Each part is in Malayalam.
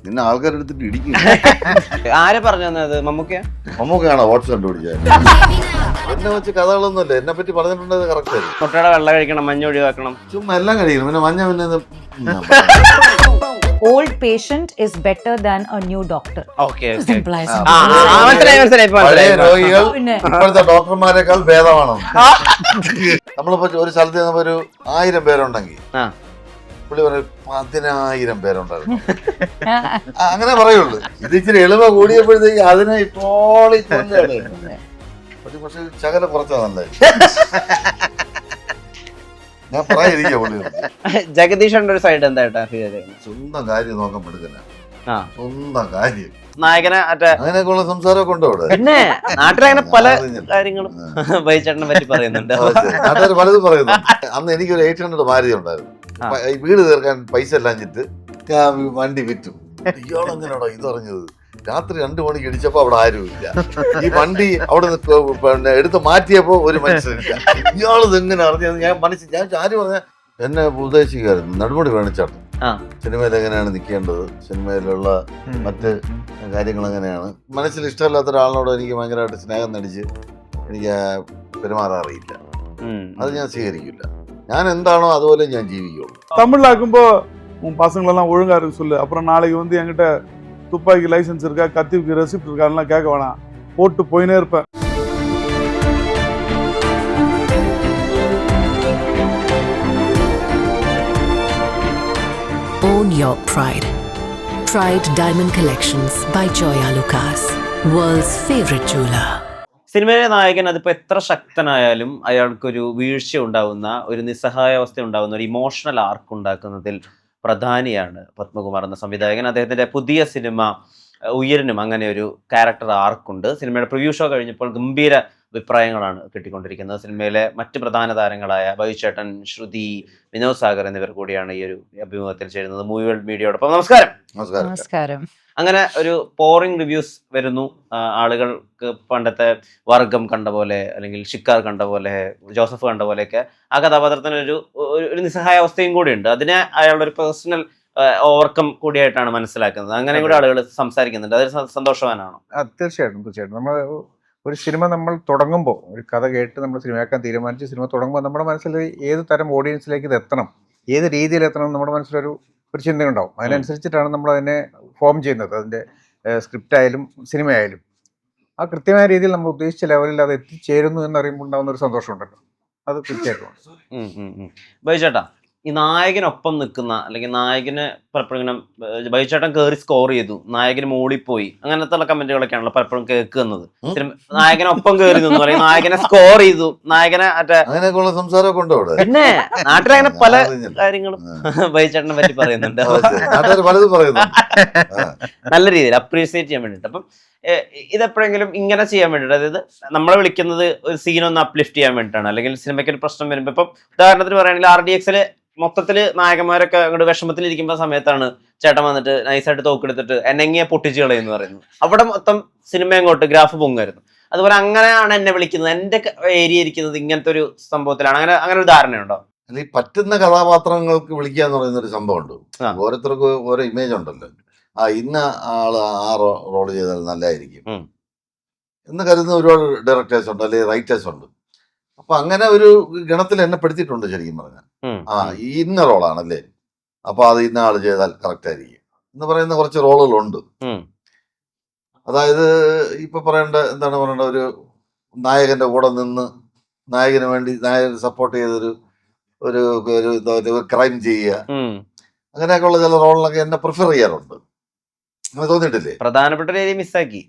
നിന്നെ ആൾക്കാരെടുത്തിട്ട് ഇടിക്കും. ആരെ പറഞ്ഞു തന്നത്? മമ്മൂക്കയാ? മമ്മൂക്കാണോ വാട്സ് കണ്ടുപിടിച്ചത്? എന്നെ വെച്ച് കഥകളൊന്നുമല്ല, എന്നെ പറ്റി പറഞ്ഞിട്ടുണ്ടത് കറക്റ്റ് ആയിരുന്നു. മുട്ടയുടെ വെള്ളം കഴിക്കണം, മഞ്ഞ ഒഴിവാക്കണം, ചുമ്മാ എല്ലാം കഴിക്കണം. പിന്നെ മഞ്ഞ പിന്നെ Old patient is better than a new doctor. Okay Implies പഴയ രോഗികൾ പിന്നെ ഇപ്പോഴത്തെ ഡോക്ടർമാരെക്കാൾ ഭേദമാണ്. നമ്മളിപ്പോ ഒരു സ്ഥലത്ത് ചെന്നപ്പോ ഒരു 1000 പേരുണ്ടെങ്കിൽ പുള്ളി പറയും 10,000 പേരുണ്ടായിരുന്നു. അങ്ങനെ പറയുള്ളൂ. ഇത് ഇച്ചിരി എളിമ കൂടിയപ്പോഴത്തേക്ക് അതിനെ ട്രോളി പക്ഷെ ശകലം കുറച്ചാ നല്ലത്. ഞാൻ പറയാതിരിക്കുക പുള്ളി ജഗദീഷന്റെ ഒരു സൈഡ് എന്തായിട്ടാ? സ്വന്തം കാര്യം നോക്കാൻ പെടുക്കല. സ്വന്തം കാര്യം നായകനെ അങ്ങനെയൊക്കെയുള്ള സംസാരമൊക്കെ ഉണ്ടോ അവിടെ? പിന്നെ നാട്ടിലങ്ങനെ പല കാര്യങ്ങളും ബൈചേട്ടനെ പറ്റി പറയുന്നുണ്ട്. നാട്ടുകാർ പലതും പറയുന്നു. അന്ന് എനിക്കൊരു 800 മാരുതി ഉണ്ടായിരുന്നു. വീട് തീർക്കാൻ പൈസ എല്ലാം ഞാൻ വണ്ടി വിറ്റു. ഇയാളെങ്ങനെയാണോ ഇത് പറഞ്ഞത്? രാത്രി 2 മണിക്ക് ഇടിച്ചപ്പോ അവിടെ ആരുമില്ല. ഈ വണ്ടി അവിടെ പിന്നെ എടുത്ത് മാറ്റിയപ്പോ ഒരു മനുഷ്യനില്ല. ഇയാളത് എങ്ങനെ അറിഞ്ഞത്? ഞാൻ ആര് പറഞ്ഞ എന്നെ ഉപദേശിക്കായിരുന്നു. നെടുമുടി വേണിച്ചേട്ടൻ സിനിമയിൽ എങ്ങനെയാണ് നിൽക്കേണ്ടത്, സിനിമയിലുള്ള മറ്റ് കാര്യങ്ങൾ എങ്ങനെയാണ്. മനസ്സിൽ ഇഷ്ടമില്ലാത്ത ഒരാളിനോട് എനിക്ക് ഭയങ്കരമായിട്ട് സ്നേഹം നടിച്ച് എനിക്ക് പെരുമാറാൻ അറിയില്ല. അത് ഞാൻ സ്വീകരിക്കില്ല. ഞാൻ എന്താണോ അതുപോലെ ഞാൻ ജീവിക്കുള്ളൂ. தமிழ்லாக்கும்போ உன் பசங்களெல்லாம் ஒழுங்கா இருக்கு சொல்லு. அப்புறம் நாளைக்கு வந்து என்கிட்ட துப்பாக்கி லைசன்ஸ் இருக்கா, கத்திக்கு ரெசிப்ட் இருக்கான்லாம் கேட்க வேணாம், போட்டு போயினே இருப்பேன். Own your pride. Pride Diamond Collections by Joya Lucas, world's favorite jeweler. സിനിമയിലെ നായകൻ അതിപ്പോൾ എത്ര ശക്തനായാലും അയാൾക്കൊരു വീഴ്ച ഉണ്ടാവുന്ന, ഒരു നിസ്സഹായാവസ്ഥ ഉണ്ടാവുന്ന, ഒരു ഇമോഷണൽ ആർക്ക് ഉണ്ടാക്കുന്നതിൽ പ്രധാനിയാണ് പത്മകുമാർ എന്ന സംവിധായകൻ. അദ്ദേഹത്തിൻ്റെ പുതിയ സിനിമ ഉയരനും അങ്ങനെ ഒരു ക്യാരക്ടർ ആർക്കുണ്ട്. സിനിമയുടെ പ്രിവ്യൂ ഷോ കഴിഞ്ഞപ്പോൾ ഗംഭീര അഭിപ്രായങ്ങളാണ് കിട്ടിക്കൊണ്ടിരിക്കുന്നത്. സിനിമയിലെ മറ്റ് പ്രധാന താരങ്ങളായ ബൈചേട്ടൻ, ശ്രുതി, വിനോദ് സാഗർ എന്നിവർ കൂടിയാണ് ഈ ഒരു അഭിമുഖത്തിൽ ചേരുന്നത് മൂവി വേൾഡ് മീഡിയയോടൊപ്പം. നമസ്കാരം. നമസ്കാരം. അങ്ങനെ ഒരു പോറിംഗ് റിവ്യൂസ് വരുന്നു. ആളുകൾക്ക് പണ്ടത്തെ വർഗം കണ്ട പോലെ, അല്ലെങ്കിൽ ഷിക്കാർ കണ്ട പോലെ, ജോസഫ് കണ്ട പോലെയൊക്കെ ആ കഥാപാത്രത്തിന് ഒരു നിസ്സഹായാവസ്ഥയും കൂടി ഉണ്ട്. അതിനെ അയാളുടെ ഒരു പേഴ്സണൽ ഓവർകം കൂടിയായിട്ടാണ് മനസ്സിലാക്കുന്നത്. അങ്ങനെ കൂടി ആളുകൾ സംസാരിക്കുന്നുണ്ട്. അതൊരു സന്തോഷവാനാണോ? തീർച്ചയായിട്ടും. നമ്മൾ ഒരു സിനിമ നമ്മൾ തുടങ്ങുമ്പോൾ, ഒരു കഥ കേട്ട് നമ്മൾ സിനിമയാക്കാൻ തീരുമാനിച്ച് സിനിമ തുടങ്ങുമ്പോൾ നമ്മുടെ മനസ്സിൽ ഏത് തരം ഓഡിയൻസിലേക്ക് ഇത് എത്തണം, ഏത് രീതിയിൽ എത്തണം നമ്മുടെ മനസ്സിലൊരു ചിന്തയുണ്ടാവും. അതിനനുസരിച്ചിട്ടാണ് നമ്മൾ അതിനെ ഫോം ചെയ്യുന്നത്. അതിൻ്റെ സ്ക്രിപ്റ്റ് ആയാലും സിനിമയായാലും ആ കൃത്യമായ രീതിയിൽ നമ്മൾ ഉദ്ദേശിച്ച ലെവലിൽ അത് എത്തിച്ചേരുന്നു എന്നറിയുമ്പോൾ ഉണ്ടാകുന്ന ഒരു സന്തോഷമുണ്ടല്ലോ, അത് തീർച്ചയായിട്ടും. ബൈചേട്ടാ, ഈ നായകനൊപ്പം നിൽക്കുന്ന, അല്ലെങ്കിൽ നായകന് പലപ്പോഴും ഇങ്ങനെ ബൈചേട്ടൻ കയറി സ്കോർ ചെയ്തു, നായകന് മോളിപ്പോയി, അങ്ങനത്തെ ഉള്ള കമന്റുകളൊക്കെയാണല്ലോ പലപ്പോഴും കേൾക്കുന്നത്. നായകനൊപ്പം കയറി നിന്നു, അല്ലെങ്കിൽ നായകനെ സ്കോർ ചെയ്തു, നായകനെ അങ്ങനെയൊക്കെയുള്ള സംസാരമൊക്കെ ഉണ്ടോ അവിടെ? പിന്നെ നാട്ടിലങ്ങനെ പല കാര്യങ്ങളും ബൈചേട്ടനെ പറ്റി പറയുന്നുണ്ട്. പലതും പറയുന്നു നല്ല രീതിയിൽ അപ്രീഷിയേറ്റ് ചെയ്യാൻ വേണ്ടിയിട്ട്. അപ്പം ഇതെപ്പോഴെങ്കിലും ഇങ്ങനെ ചെയ്യാൻ വേണ്ടിയിട്ട്, അതായത് നമ്മളെ വിളിക്കുന്നത് ഒരു സീനൊന്ന് അപ്ലിഫ്റ്റ് ചെയ്യാൻ വേണ്ടിയിട്ടാണ്, അല്ലെങ്കിൽ സിനിമയ്ക്ക് ഒരു പ്രശ്നം വരുമ്പോൾ, ഇപ്പം ഉദാഹരണത്തിന് പറയുകയാണെങ്കിൽ RDXല് മൊത്തത്തില് നായകന്മാരൊക്കെ അങ്ങോട്ട് വിഷമത്തിലിരിക്കുമ്പോൾ സമയത്താണ് ചേട്ടൻ വന്നിട്ട് നൈസായിട്ട് തോക്കെടുത്തിട്ട് എന്നെങ്ങിയെ പൊട്ടിച്ച് കളയെന്ന് പറയുന്നു. അവിടെ മൊത്തം സിനിമ അങ്ങോട്ട് ഗ്രാഫ് പൊങ്ങായിരുന്നു. അതുപോലെ അങ്ങനെയാണ് എന്നെ വിളിക്കുന്നത്, എന്റെ ഏരിയ ഇരിക്കുന്നത് ഇങ്ങനത്തെ ഒരു സംഭവത്തിലാണ്. അങ്ങനെ ഒരു ധാരണയുണ്ടോ? ഈ പറ്റുന്ന കഥാപാത്രങ്ങൾക്ക് വിളിക്കുക എന്ന് പറയുന്ന ഒരു സംഭവം ഉണ്ട്. ഓരോരുത്തർക്ക് ഓരോ ഇമേജ് ഉണ്ടല്ലോ. ഇന്ന ആള് ആ റോള് ചെയ്താൽ നല്ലതായിരിക്കും എന്ന് കരുതുന്ന ഒരുപാട് ഡയറക്ടേഴ്സ് ഉണ്ട്, അല്ലെങ്കിൽ റൈറ്റേഴ്സ് ഉണ്ട്. അപ്പൊ അങ്ങനെ ഒരു ഗണത്തിൽ എന്നെ പെടുത്തിയിട്ടുണ്ട് ശരിക്കും പറഞ്ഞാൽ. ഈ ഇന്ന റോളാണല്ലേ, അപ്പൊ അത് ഇന്ന ആള് ചെയ്താൽ കറക്റ്റ് ആയിരിക്കും എന്ന് പറയുന്ന കുറച്ച് റോളുകളുണ്ട്. അതായത് ഇപ്പൊ എന്താണ് പറയേണ്ട, ഒരു നായകന്റെ കൂടെ നിന്ന് നായകന് വേണ്ടി നായകൻ സപ്പോർട്ട് ചെയ്തൊരു ഒരു ക്രൈം ചെയ്യുക, അങ്ങനെയൊക്കെയുള്ള ചില റോളിലൊക്കെ എന്നെ പ്രിഫർ ചെയ്യാറുണ്ട്. അങ്ങനെ തോന്നിയിട്ടില്ലേ? പ്രധാനപ്പെട്ട ഒരു ഏരിയ മിസ്സാക്കി.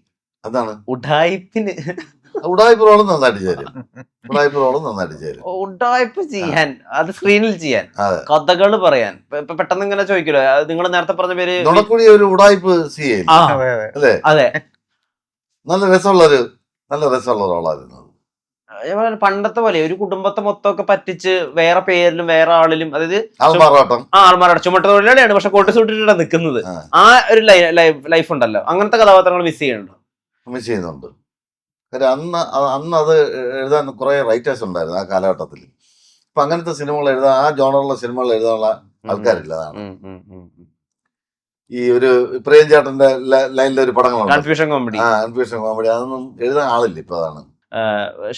അതാണ് ഉഡായിപ്പ് റോളും നന്നായിട്ട് ചേരും. ഉഡായിപ്പ് ചെയ്യാൻ, അത് സ്ക്രീനിൽ ചെയ്യാൻ, കഥകൾ പറയാൻ. പെട്ടെന്ന് ഇങ്ങനെ ചോദിക്കല്ലോ, നിങ്ങൾ നേരത്തെ പറഞ്ഞ പേര് നുണക്കുടി ഒരു ഉഡായിപ്പ് ചെയ്യേ അല്ലേ? അതെ, നല്ല രസമുള്ള റോളായിരുന്നു. പണ്ടത്തെ പോലെ ഒരു കുടുംബത്തെ മൊത്തമൊക്കെ പറ്റിച്ച് വേറെ പേരിലും വേറെ ആളിലും, അതായത് ആൾമാറാട്ടം ചുമട്ട തൊഴിലാളിയാണ്, പക്ഷെ കോട്ട് സൂട്ടിട്ടാണ് നിൽക്കുന്നത്. ആ ഒരു ലൈഫ് ഉണ്ടല്ലോ, അങ്ങനത്തെ കഥാപാത്രങ്ങൾ മിസ് ചെയ്യുന്നുണ്ട്. അന്ന് അത് എഴുതാൻ കുറെ റൈറ്റേഴ്സ് ഉണ്ടായിരുന്നു ആ കാലഘട്ടത്തിൽ. ഇപ്പൊ അങ്ങനത്തെ സിനിമകൾ എഴുതാൻ, ആ ജോണറുള്ള സിനിമകൾ എഴുതാനുള്ള ആൾക്കാരില്ല. അതാണ് ഈ ഒരു പ്രേംചാട്ടന്റെ ലൈനിലെ ഒരു പടങ്ങളുണ്ട്, കൺഫ്യൂഷൻ കോമഡി. കൺഫ്യൂഷൻ കോമഡി, അതൊന്നും എഴുതാൻ ആളില്ല ഇപ്പൊ. അതാണ്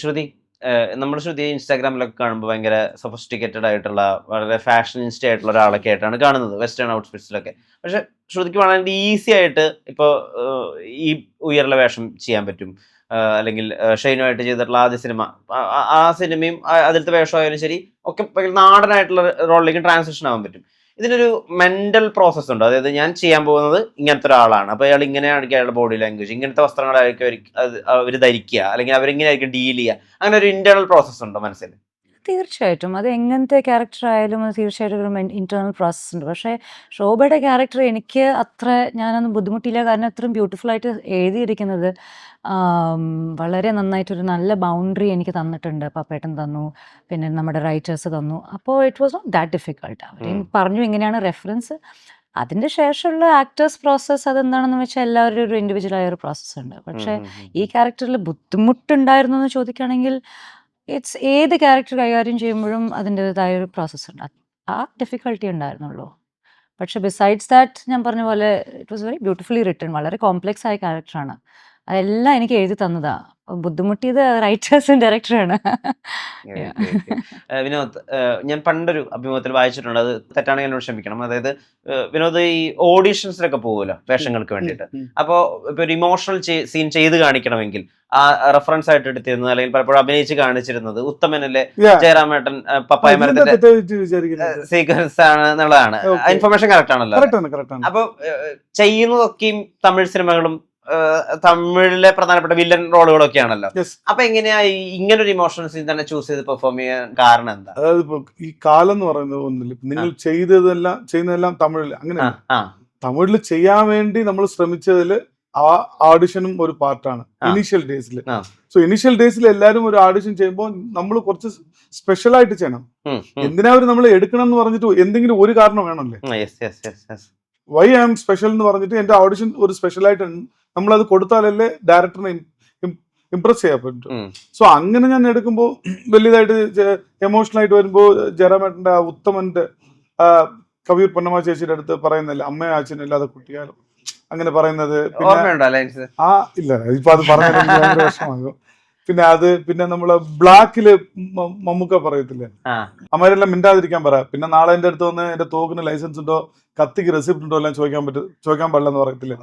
ശ്രുതി, നമ്മുടെ ശ്രുതി ഇൻസ്റ്റാഗ്രാമിലൊക്കെ കാണുമ്പോൾ ഭയങ്കര സൊഫിസ്റ്റിക്കേറ്റഡ് ആയിട്ടുള്ള വളരെ ഫാഷനിസ്റ്റ് ആയിട്ടുള്ള ഒരാളൊക്കെ ആയിട്ടാണ് കാണുന്നത് വെസ്റ്റേൺ ഔട്ട്ഫിറ്റ്സിലൊക്കെ. പക്ഷെ ശ്രുതിക്ക് വളരെ ഈസി ആയിട്ട് ഇപ്പോൾ ഈ ഉയർന്ന വേഷം ചെയ്യാൻ പറ്റും. അല്ലെങ്കിൽ ഷൈനുമായിട്ട് ചെയ്തിട്ടുള്ള ആദ്യ സിനിമ, ആ സിനിമയും അതിലത്തെ വേഷമായാലും ശരി ഒക്കെ നാടനായിട്ടുള്ള റോളിലേക്ക് ട്രാൻസിഷൻ ആവാൻ പറ്റും. ഇതിനൊരു മെന്റൽ പ്രോസസ് ഉണ്ട്. അതായത് ഞാൻ ചെയ്യാൻ പോകുന്നത് ഇങ്ങനത്തെ ഒരാളാണ്, അപ്പോൾ അയാൾ ഇങ്ങനെയായിരിക്കും അയാളുടെ ബോഡി ലാംഗ്വേജ്, ഇങ്ങനത്തെ വസ്ത്രങ്ങളായിരിക്കും അവർ ധരിക്കുക, അല്ലെങ്കിൽ അവരിങ്ങനെയായിരിക്കും ഡീൽ ചെയ്യുക, അങ്ങനെ ഒരു ഇന്റേണൽ പ്രോസസ് ഉണ്ടോ മനസ്സിൽ? തീർച്ചയായിട്ടും അത് എങ്ങനത്തെ ക്യാരക്ടർ ആയാലും അത് തീർച്ചയായിട്ടും ഒരു ഇന്റേണൽ പ്രോസസ് ഉണ്ട്. പക്ഷേ ശോഭയുടെ ക്യാരക്ടർ എനിക്ക് അത്ര ഞാനൊന്നും ബുദ്ധിമുട്ടില്ല. കാരണം അത്രയും ബ്യൂട്ടിഫുൾ ആയിട്ട് എഴുതിയിരിക്കുന്നത് വളരെ നന്നായിട്ടൊരു നല്ല ബൗണ്ടറി എനിക്ക് തന്നിട്ടുണ്ട്. പപ്പേട്ടൻ തന്നു, പിന്നെ നമ്മുടെ റൈറ്റേഴ്സ് തന്നു. അപ്പോൾ it was not that difficult. അവർ പറഞ്ഞു ഇങ്ങനെയാണ് റെഫറൻസ്. അതിൻ്റെ ശേഷമുള്ള ആക്ടേഴ്സ് പ്രോസസ്സ് അതെന്താണെന്ന് വെച്ചാൽ എല്ലാവരും ഒരു ഇൻഡിവിജ്വൽ ആയ ഒരു പ്രോസസ്സ് ഉണ്ട്. പക്ഷേ ഈ ക്യാരക്ടറിൽ ബുദ്ധിമുട്ടുണ്ടായിരുന്നു എന്ന് ചോദിക്കുകയാണെങ്കിൽ ഇറ്റ്സ് ഏത് ക്യാരക്ടർ കൈകാര്യം ചെയ്യുമ്പോഴും അതിൻ്റെതായ ഒരു പ്രോസസ്സ് ഉണ്ട്. ആ ഡിഫിക്കൽട്ടി ഉണ്ടായിരുന്നുള്ളൂ. പക്ഷെ ബിസൈഡ്സ് ദാറ്റ് ഞാൻ പറഞ്ഞ പോലെ it was very beautifully written. വളരെ കോംപ്ലെക്സ് ആയ ക്യാരക്ടറാണ്. അതെല്ലാം എനിക്ക് എഴുതി തന്നതാ. ബുദ്ധിമുട്ടിയത് റൈറ്റേഴ്സും ഡയറക്ടറാണ്. വിനോദ്, ഞാൻ പണ്ടൊരു അഭിമുഖത്തിൽ വായിച്ചിട്ടുണ്ട്, അത് തെറ്റാണെങ്കിൽ എന്നോട് ക്ഷമിക്കണം. അതായത് വിനോദ് ഈ ഓഡീഷൻസിലൊക്കെ പോകുമല്ലോ വേഷങ്ങൾക്ക് വേണ്ടിയിട്ട്. അപ്പോൾ ഇപ്പൊ ഒരു ഇമോഷണൽ സീൻ ചെയ്ത് കാണിക്കണമെങ്കിൽ ആ റെഫറൻസ് ആയിട്ട് എടുത്തിരുന്നത് അല്ലെങ്കിൽ പലപ്പോഴും അഭിനയിച്ച് കാണിച്ചിരുന്നത് ഉത്തമനിലെ ജയറാമേട്ടൻ പപ്പായ മരത്തിന്റെ സീക്വൻസ് ആണ് എന്നുള്ളതാണ്. ഇൻഫർമേഷൻ കറക്റ്റ് ആണല്ലോ. അപ്പൊ ചെയ്യുന്നതൊക്കെയും തമിഴ് സിനിമകളും തമിഴിലെ പ്രധാനപ്പെട്ട വില്ലൻ റോളുകളൊക്കെ ആണല്ലോ. അപ്പൊ എങ്ങനെയാ ഇങ്ങനൊരു ഇമോഷണൽ സീൻ തന്നെ ചൂസ് ചെയ്ത് പെർഫോം ചെയ്യാൻ കാരണം എന്താ? അതായത് ഇപ്പൊ ഈ കാലം എന്ന് പറയുന്നത് ഒന്നില്ല, നിങ്ങൾ ചെയ്യുന്നതെല്ലാം തമിഴില് അങ്ങനെ തമിഴില് ചെയ്യാൻ വേണ്ടി നമ്മൾ ശ്രമിച്ചതില് ആ ഓഡിഷനും ഒരു പാർട്ടാണ് ഇനീഷ്യൽ ഡേയ്സിൽ. സോ ഇനീഷ്യൽ ഡേയ്സിൽ എല്ലാവരും ഒരു ഓഡിഷൻ ചെയ്യുമ്പോൾ നമ്മൾ കുറച്ച് സ്പെഷ്യൽ ആയിട്ട് ചെയ്യണം. എന്തിനാ നമ്മൾ എടുക്കണം എന്ന് പറഞ്ഞിട്ട് എന്തെങ്കിലും ഒരു കാരണം വേണമല്ലേ. വൈ ഐ എം സ്പെഷ്യൽ എന്ന് പറഞ്ഞിട്ട് എന്റെ ഓഡിഷൻ ഒരു സ്പെഷ്യൽ ആയിട്ട് നമ്മളത് കൊടുത്താലല്ലേ ഡയറക്ടറിനെ ഇംപ്രസ് ചെയ്യാൻ പറ്റും. സോ അങ്ങനെ ഞാൻ എടുക്കുമ്പോൾ വലിയതായിട്ട് എമോഷണൽ ആയിട്ട് വരുമ്പോൾ ജയറാമേട്ടന്റെ ആ ഉത്തമന്റെ കവിയൂർ പൊന്നമ്മ ചേച്ചിയുടെ അടുത്ത് പറയുന്നില്ല, അമ്മയും അച്ഛനും ഇല്ലാതെ കുട്ടിയാലും അങ്ങനെ പറയുന്നത്. ആ ഇല്ല, ഇപ്പൊ അത് പറഞ്ഞാൽ ഭയങ്കര വിഷമാകും. പിന്നെ നമ്മള് ബ്ലാക്കില് മമ്മൂക്ക പറയത്തില്ലേ, അമ്മരെല്ലാം മിണ്ടാതിരിക്കാൻ പറ, പിന്നെ നാളെ എന്റെ അടുത്ത് വന്ന് എന്റെ തോക്കിന് ലൈസൻസ് ഉണ്ടോ കത്തിക്ക് റെസിപ്റ്റ് ഉണ്ടോ എല്ലാം ചോദിക്കാൻ പാടില്ലെന്ന് പറയത്തില്ലേ.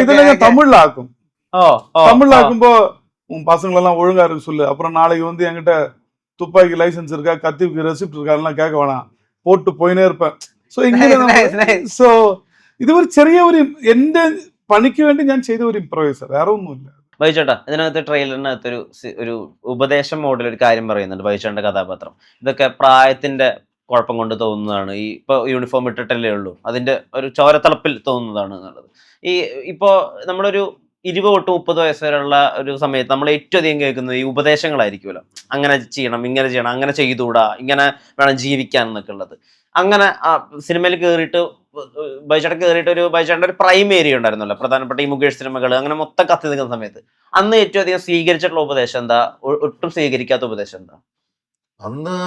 ഇതെല്ലാം ഞാൻ തമിഴിലാക്കും. തമിഴിലാക്കുമ്പോ பசங்களெல்லாம் ஒழுங்கா இருக்கு சொல்லு, அப்புறம் நாளைக்கு வந்து என்கிட்ட துப்பாக்கி லைசன்ஸ் இருக்கா கத்திக்கு ரெசிப்ட் இருக்கா எல்லாம் கேட்க வேணாம், போட்டு போயினே இருப்பேன். സോ ഇങ്ങനെ സോ ഇത് ഒരു ചെറിയ ഒരു എന്റെ പണിക്ക് വേണ്ടി ഞാൻ ചെയ്ത ഒരു ഇംപ്രവൈസർ, വേറെ ഒന്നുമില്ല. ബൈചേട്ടാ, ഇതിനകത്ത് ട്രെയിലറിനകത്ത് ഒരു ഉപദേശം മോഡൽ ഒരു കാര്യം പറയുന്നുണ്ട്. ബൈചേട്ടന്റെ കഥാപാത്രം ഇതൊക്കെ പ്രായത്തിന്റെ കുഴപ്പം കൊണ്ട് തോന്നുന്നതാണ്. ഈ ഇപ്പൊ യൂണിഫോം ഇട്ടിട്ടല്ലേ ഉള്ളൂ, അതിന്റെ ഒരു ചോരത്തളപ്പിൽ തോന്നുന്നതാണ് എന്നുള്ളത്. ഇപ്പോ നമ്മളൊരു 20 തൊട്ട് 30 വയസ്സ് വരെയുള്ള ഒരു സമയത്ത് നമ്മൾ ഏറ്റവും അധികം കേൾക്കുന്നത് ഈ ഉപദേശങ്ങളായിരിക്കുമല്ലോ. അങ്ങനെ ചെയ്യണം, ഇങ്ങനെ ചെയ്യണം, അങ്ങനെ ചെയ്തുകൂടാ, ഇങ്ങനെ വേണം ജീവിക്കാൻ എന്നൊക്കെ ഉള്ളത്. അങ്ങനെ സിനിമയിൽ കയറിയിട്ട് ബൈചേട്ടൻ്റെ ഒരു പ്രൈം ഏരിയ ഉണ്ടായിരുന്നല്ലോ, പ്രധാനപ്പെട്ട ഈ മുകേഷ് സിനിമകൾ അങ്ങനെ മൊത്തം കത്തി നിൽക്കുന്ന സമയത്ത് അന്ന് ഏറ്റവും അധികം സ്വീകരിച്ചിട്ടുള്ള ഉപദേശം എന്താ? ഒട്ടും സ്വീകരിക്കാത്ത ഉപദേശം എന്താ? അന്ന്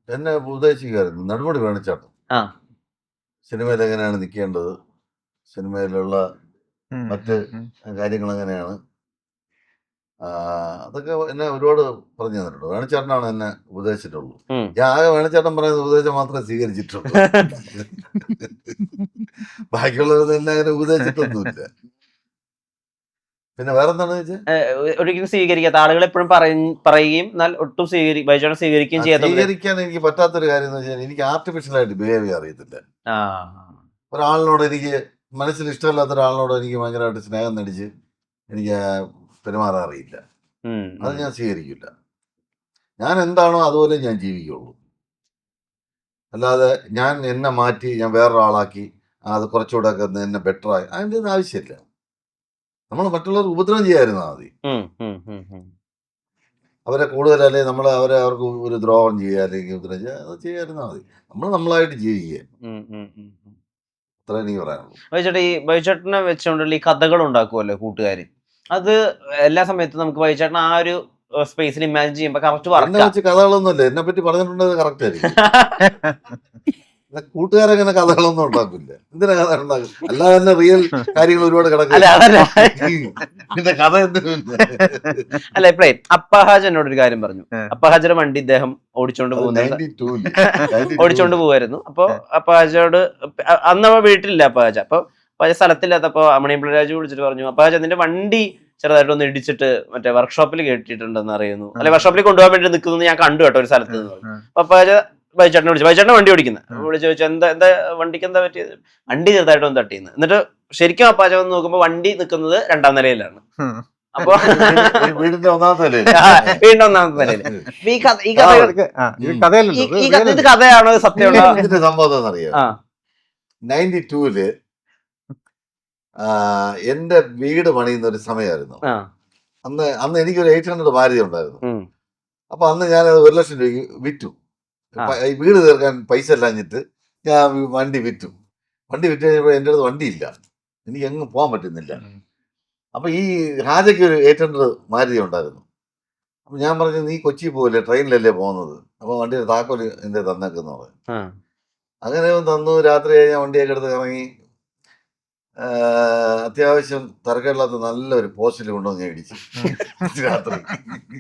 എന്നെ ഉപദേശിക്കുമായിരുന്നു നെടുമുടി വേണുചേട്ടൻ. സിനിമയിൽ എങ്ങനെയാണ് നിൽക്കേണ്ടത്, സിനിമയിലുള്ള മറ്റ് കാര്യങ്ങൾ എങ്ങനെയാണ്, അതൊക്കെ എന്നെ ഒരുപാട് പറഞ്ഞു തന്നിട്ടുണ്ട്. വേണുചേട്ടനാണ് എന്നെ ഉപദേശിച്ചിട്ടുള്ളൂ. ഞാൻ ആകെ വേണുചേട്ടൻ പറയുന്ന ഉപദേശം മാത്രമേ സ്വീകരിച്ചിട്ടുള്ളൂ. ബാക്കിയുള്ളവരൊന്നും എന്നെ അങ്ങനെ ഉപദേശിച്ചിട്ടൊന്നുമില്ല. പിന്നെ വേറെന്താണ് ചോദിച്ചത്? ഒരിക്കലും സ്വീകരിക്കാത്ത ആളുകൾ എപ്പോഴും പറയുകയും എന്നാൽ ഒട്ടും സ്വീകരിക്കുകയും ചെയ്യാത്ത. സ്വീകരിക്കാൻ എനിക്ക് പറ്റാത്തൊരു കാര്യം എന്ന് വെച്ചാൽ എനിക്ക് ആർട്ടിഫിഷ്യലായിട്ട് ബിഹേവ് ചെയ്യാൻ അറിയത്തില്ല. ഒരാളിനോട് എനിക്ക് മനസ്സിൽ ഇഷ്ടമില്ലാത്ത ഒരാളിനോട് എനിക്ക് ഭയങ്കരമായിട്ട് സ്നേഹം നടിച്ച് എനിക്ക് പെരുമാറാൻ അറിയില്ല. അത് ഞാൻ സ്വീകരിക്കില്ല. ഞാൻ എന്താണോ അതുപോലെ ഞാൻ ജീവിക്കുള്ളൂ. അല്ലാതെ ഞാൻ എന്നെ മാറ്റി ഞാൻ വേറൊരാളാക്കി അത് കുറച്ചുകൂടെ ഒക്കെ എന്നെ ബെറ്ററായി അതിൻ്റെ ഒന്നും ആവശ്യമില്ല. നമ്മൾ മറ്റുള്ളവർ ഉപദ്രവം ചെയ്യാതിരുന്നാൽ മതി. അവരെ കൂടുതൽ അല്ലെങ്കിൽ നമ്മൾ അവർക്ക് ഒരു ദ്രോഹം ചെയ്യുക അല്ലെങ്കിൽ ഉപദ്രവം ചെയ്യുക അത് ചെയ്യാതിരുന്നാൽ മതി. നമ്മൾ നമ്മളായിട്ട് ജീവിക്കുക. അത്ര എനിക്ക് പറയാനുള്ളൂ. ബൈചേട്ടാ, ഈ ബൈചേട്ടനെ വെച്ചുകൊണ്ടുള്ള ഈ കഥകൾ ഉണ്ടാക്കുമല്ലോ കൂട്ടുകാർ, അത് എല്ലാ സമയത്തും നമുക്ക് ബൈചേട്ടൻ ആ ഒരു സ്പേസിൽ ഇമാജിൻ ചെയ്യുമ്പോൾ കറക്റ്റ് എന്നെ വെച്ച് കഥകളൊന്നുമല്ല, എന്നെ പറ്റി പറഞ്ഞിട്ടുണ്ടെങ്കിൽ കറക്റ്റ് ആയിരിക്കും. കൂട്ടുകാരങ്ങനെ കഥകളൊന്നും ഉണ്ടാക്കില്ല. എന്തിനാ കഥ ഉണ്ടാക്കും? അല്ലാതെ തന്നെ റിയൽ കാര്യങ്ങൾ ഒരുപാട് അല്ല കിടക്കില്ല. അതല്ല പിന്നെ കഥ എന്തിനുമില്ല. അല്ല ഇപ്പഴേ അപ്പഹാജ് എന്നോട് ഒരു കാര്യം പറഞ്ഞു. അപ്പഹാജിന്റെ വണ്ടി ഇദ്ദേഹം ഓടിച്ചോണ്ട് പോകുന്നത് 92 ഓടിച്ചോണ്ട് പോവായിരുന്നു. അപ്പൊ അപ്പഹാജോട് അന്ന് അവ വീട്ടിലില്ല അപ്പഹാജ. അപ്പൊ അപ്പഹാജ സ്ഥലത്തില്ലാത്തപ്പോ അമണിയമ്പിള രാജു വിളിച്ചിട്ട് പറഞ്ഞു, അപ്പഹാജ അതിന്റെ വണ്ടി ചെറുതായിട്ടൊന്ന് ഇടിച്ചിട്ട് മറ്റേ വർക്ക്ഷോപ്പിൽ കേട്ടിട്ടുണ്ടെന്ന് അറിയുന്നു, അല്ലെ വർക്ക്ഷോപ്പിൽ കൊണ്ടുപോകാൻ വേണ്ടി നിൽക്കുന്നത് ഞാൻ കണ്ടു കേട്ടോ ഒരു സ്ഥലത്ത് നിന്ന് പറഞ്ഞു. അപ്പൊ അപ്പഹാജ ബൈച്ചേട്ടനെ വിളിച്ചു. ബൈച്ചേട്ടനെ വണ്ടി ഓടിക്കുന്നത് വിളിച്ചു ചോദിച്ചു, എന്താ വണ്ടിക്ക് എന്താ പറ്റിയത്? വണ്ടി ചെറുതായിട്ടൊന്ന് തട്ടിയെന്ന്. എന്നിട്ട് ശരിക്കും അപ്പാജ വന്ന് നോക്കുമ്പോ വണ്ടി നിൽക്കുന്നത് 2ാം നിലയിലാണ്. അപ്പൊ വീടിന്റെ ഒന്നാമത്തെ വീണ്ടും 1ാമത്തെ നിലയില്. ഈ കഥ ഇത് കഥയാണോ സത്യമുള്ള ഇതിന്റെ സംഭവം എന്താണെന്നറിയാം. 92 എന്റെ വീട് പണിയുന്ന ഒരു സമയമായിരുന്നു. അന്ന് എനിക്കൊരു 800 മാരുതി ഉണ്ടായിരുന്നു. അപ്പൊ അന്ന് ഞാൻ 1 ലക്ഷം രൂപയ്ക്ക് വിറ്റു. ഈ വീട് തീർക്കാൻ പൈസ ഇല്ലാഞ്ഞിട്ട് ഞാൻ വണ്ടി വിറ്റു. വണ്ടി വിറ്റ് കഴിഞ്ഞപ്പോൾ എൻ്റെ അടുത്ത് വണ്ടിയില്ല, എനിക്ക് എങ്ങും പോകാൻ പറ്റുന്നില്ല. അപ്പൊ ഈ ഹാജയ്ക്ക് ഒരു 800 മാരുതി ഉണ്ടായിരുന്നു. അപ്പൊ ഞാൻ പറഞ്ഞു, നീ കൊച്ചി പോകില്ലേ, ട്രെയിനിലല്ലേ പോകുന്നത്, അപ്പൊ വണ്ടിയുടെ താക്കോല് എന്റെ തന്നേക്കെന്ന് പറഞ്ഞു. അങ്ങനെ തന്നു. രാത്രി ഞാൻ വണ്ടിയൊക്കെ എടുത്ത് ഇറങ്ങി. അത്യാവശ്യം തരക്കേടില്ലാത്ത നല്ലൊരു പോസ്റ്റിൽ കൊണ്ടുവന്ന് ഞാൻ ഇടിച്ചു രാത്രി.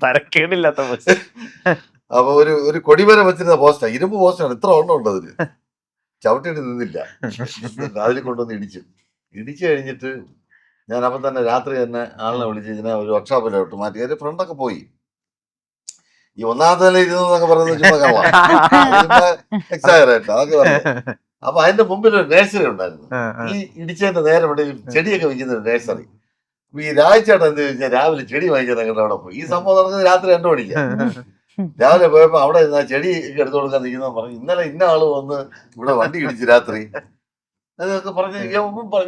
തരക്കേടില്ലാത്ത അപ്പൊ ഒരു കൊടിമരം വെച്ചിരുന്ന പോസ്റ്റാ, ഇരുമ്പ് പോസ്റ്റാണ്, ഇത്ര എണ്ണം ഉണ്ട് അതില്. ചവിട്ടിട്ട് നിന്നില്ല, അതിൽ കൊണ്ടുവന്ന് ഇടിച്ചു കഴിഞ്ഞിട്ട് ഞാൻ അപ്പം തന്നെ രാത്രി തന്നെ ആളിനെ വിളിച്ച് ഇതിനെ ഒരു വർക്ക്ഷോപ്പിലോട്ട് മാറ്റി. അതിന്റെ ഫ്രണ്ടൊക്കെ പോയി. ഈ 1ാമത്തെ നില ഇരുന്നൊക്കെ പറയുന്നത് ചുമ്മാ കാണാം, എക്സൈറായിട്ട് അതൊക്കെ പറഞ്ഞു. അപ്പൊ അതിന്റെ മുമ്പിൽ ഒരു നേഴ്സറി ഉണ്ടായിരുന്നു. ഈ ഇടിച്ചതിന്റെ നേരെ ഇവിടെ ചെടിയൊക്കെ വിൽക്കുന്ന ഒരു നേഴ്സറി. ഈ രാഴ്ചയായിട്ട് എന്ത് ചോദിച്ചാൽ രാവിലെ ചെടി വാങ്ങിക്കാൻ ഞങ്ങളുടെ അവിടെ പോയി. ഈ സംഭവം നടക്കുന്നത് രാത്രി 2 മണിക്ക്. രാവിലെ പോയപ്പോ അവിടെ ചെടി എടുത്തു കൊടുക്കാൻ നിൽക്കുന്ന പറഞ്ഞു, ഇന്നലെ ഇന്ന ആള് വന്ന് ഇവിടെ വണ്ടി ഇടിച്ചു രാത്രി അതൊക്കെ പറഞ്ഞ്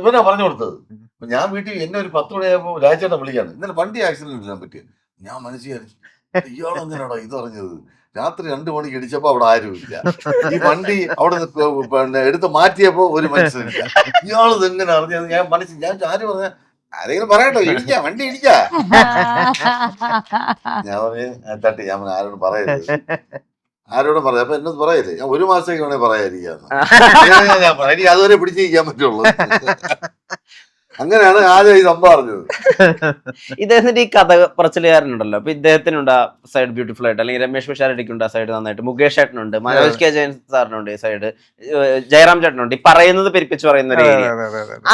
ഇവനാ പറഞ്ഞു കൊടുത്തത്. അപ്പൊ ഞാൻ വീട്ടിൽ എന്നെ ഒരു 10 മണിയായപ്പോ രാജേട്ടൻ വിളിക്കാണ്, ഇന്നലെ വണ്ടി ആക്സിഡന്റ് ഇടാൻ പറ്റിയ. ഞാൻ മനസ്സിലായി, ഇയാളെങ്ങനെയാണോ ഇത് പറഞ്ഞത്? രാത്രി 2 മണിക്ക് ഇടിച്ചപ്പോ അവിടെ ആരുമില്ല. ഈ വണ്ടി അവിടെ പിന്നെ എടുത്ത് മാറ്റിയപ്പോ ഒരു മനുഷ്യനില്ല. ഇയാളത് എങ്ങനെ അറിഞ്ഞത്? ഞാൻ ആര് പറഞ്ഞ ആരെങ്കിലും പറയട്ടോ, ഇടിക്കാ വണ്ടി ഇടിക്കാ. ഞാൻ പറഞ്ഞു തട്ടി, ഞാൻ ആരോടും പറയരുത്, ആരോടും പറയാം. അപ്പൊ എന്നോട് പറയല്ലേ, ഞാൻ 1 മാസത്തേക്ക് വേണേ പറയാതിരിക്കാന്ന്. എനിക്ക് അതുവരെ പിടിച്ചിരിക്കാൻ പറ്റുള്ളൂ. അങ്ങനെയാണ് ആദ്യം ഈ സംഭവം അറിഞ്ഞത്. ഇദ്ദേഹത്തിന്റെ ഈ കഥ പറച്ചിലുകാരനുണ്ടല്ലോ, അപ്പൊ ഇദ്ദേഹത്തിനുണ്ട് ആ സൈഡ് ബ്യൂട്ടിഫുൾ ആയിട്ട്, അല്ലെങ്കിൽ രമേഷ് പിഷാരടിക്കുണ്ട് ആ സൈഡ് നന്നായിട്ട്, മുകേഷ് ചേട്ടനുണ്ട്, മനോജ് കെ ജയൻ സാറിനുണ്ട് ഈ സൈഡ്, ജയറാം ചേട്ടനുണ്ട് ഈ പറയുന്നത് പെരുപ്പിച്ച് പറയുന്ന ഒരു ഏരിയ.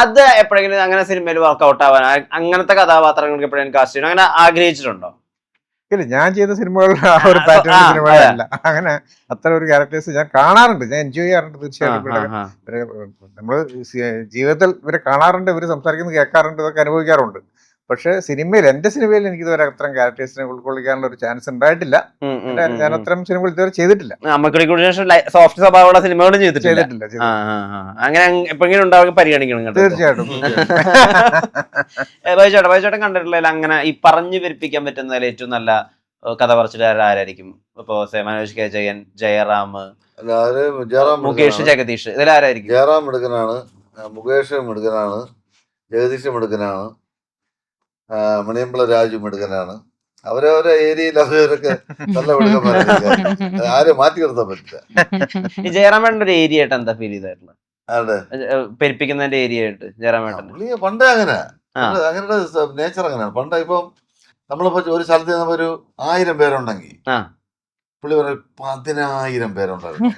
അത് എപ്പോഴെങ്കിലും അങ്ങനെ സിനിമയിൽ വർക്ക്ഔട്ട് ആവാൻ, അങ്ങനത്തെ കഥാപാത്രങ്ങൾക്ക് എപ്പോഴെങ്കിലും കാസ്റ്റ് ചെയ്യണം അങ്ങനെ ആഗ്രഹിച്ചിട്ടുണ്ടോ? ഇല്ല, ഞാൻ ചെയ്ത സിനിമകളിൽ ആ ഒരു പാറ്റേൺ സിനിമകളല്ല. അങ്ങനെ അത്ര ഒരു ക്യാരക്ടേഴ്സ് ഞാൻ കാണാറുണ്ട്, ഞാൻ എൻജോയ് ചെയ്യാറുണ്ട് തീർച്ചയായിട്ടും. നമ്മള് ജീവിതത്തിൽ ഇവരെ കാണാറുണ്ട്, ഇവര് സംസാരിക്കുന്നത് കേൾക്കാറുണ്ട്, ഇതൊക്കെ അനുഭവിക്കാറുണ്ട്. പക്ഷെ സിനിമയിൽ, എന്റെ സിനിമയിൽ എനിക്ക് ഇതുവരെ അത്തരം ക്യാരക്ടേഴ്സിനെ ഉൾക്കൊള്ളിക്കാനുള്ള ഒരു ചാൻസ് ഉണ്ടായിട്ടില്ല. ഞാൻ അത്തരം സിനിമകൾ ഇതുവരെ ചെയ്തിട്ടില്ല. സോഫ്റ്റ് സ്വഭാവമുള്ള സിനിമകളും ചെയ്തിട്ടില്ല. അങ്ങനെ എപ്പോഴെങ്കിലും ഉണ്ടാവുക പരിഗണിക്കണം തീർച്ചയായിട്ടും. വൈചേട്ടൻ കണ്ടിട്ടുള്ള അങ്ങനെ ഈ പറഞ്ഞു പെരുപ്പിക്കാൻ പറ്റുന്നതിൽ ഏറ്റവും നല്ല കഥ പറച്ചിലാരായിരിക്കും? ഇപ്പൊ മനോജ് കെ ജയൻ, ജയറാം, മുകേഷ്, ജഗദീഷ്, ഇതിലാരായിരിക്കും? ജയറാം മിടുക്കനാണ്, മുകേഷ് മിടുക്കനാണ്, ജഗദീഷ് മിടുക്കനാണ്, മണിയമ്പിള രാജു മിടുക്കനാണ്. അവരവരെ ഏരിയയിൽ അവരൊക്കെ നല്ല മിടുക്കന്മാരാണ്, ആരും മാറ്റി നിർത്താൻ പറ്റില്ല. ഈ ജയറാമേട്ടൻ്റെ ഒരു ഏരിയ ആയിട്ട് എന്താ ഫീൽ ചെയ്തായിരുന്നു? അതെ, പെരുപ്പിക്കുന്നതിന്റെ ഏരിയ ആയിട്ട് ജയറാമേട്ടൻ പണ്ടേ അങ്ങനെ അങ്ങനെയുള്ള നേച്ചർ അങ്ങനെയാണ്. പണ്ട് ഇപ്പം നമ്മളിപ്പോ ഒരു സ്ഥലത്ത് നിന്ന് ഒരു 1000 പേരുണ്ടെങ്കിൽ പുള്ളി പറയും 10,000 പേരുണ്ടായിരുന്നു.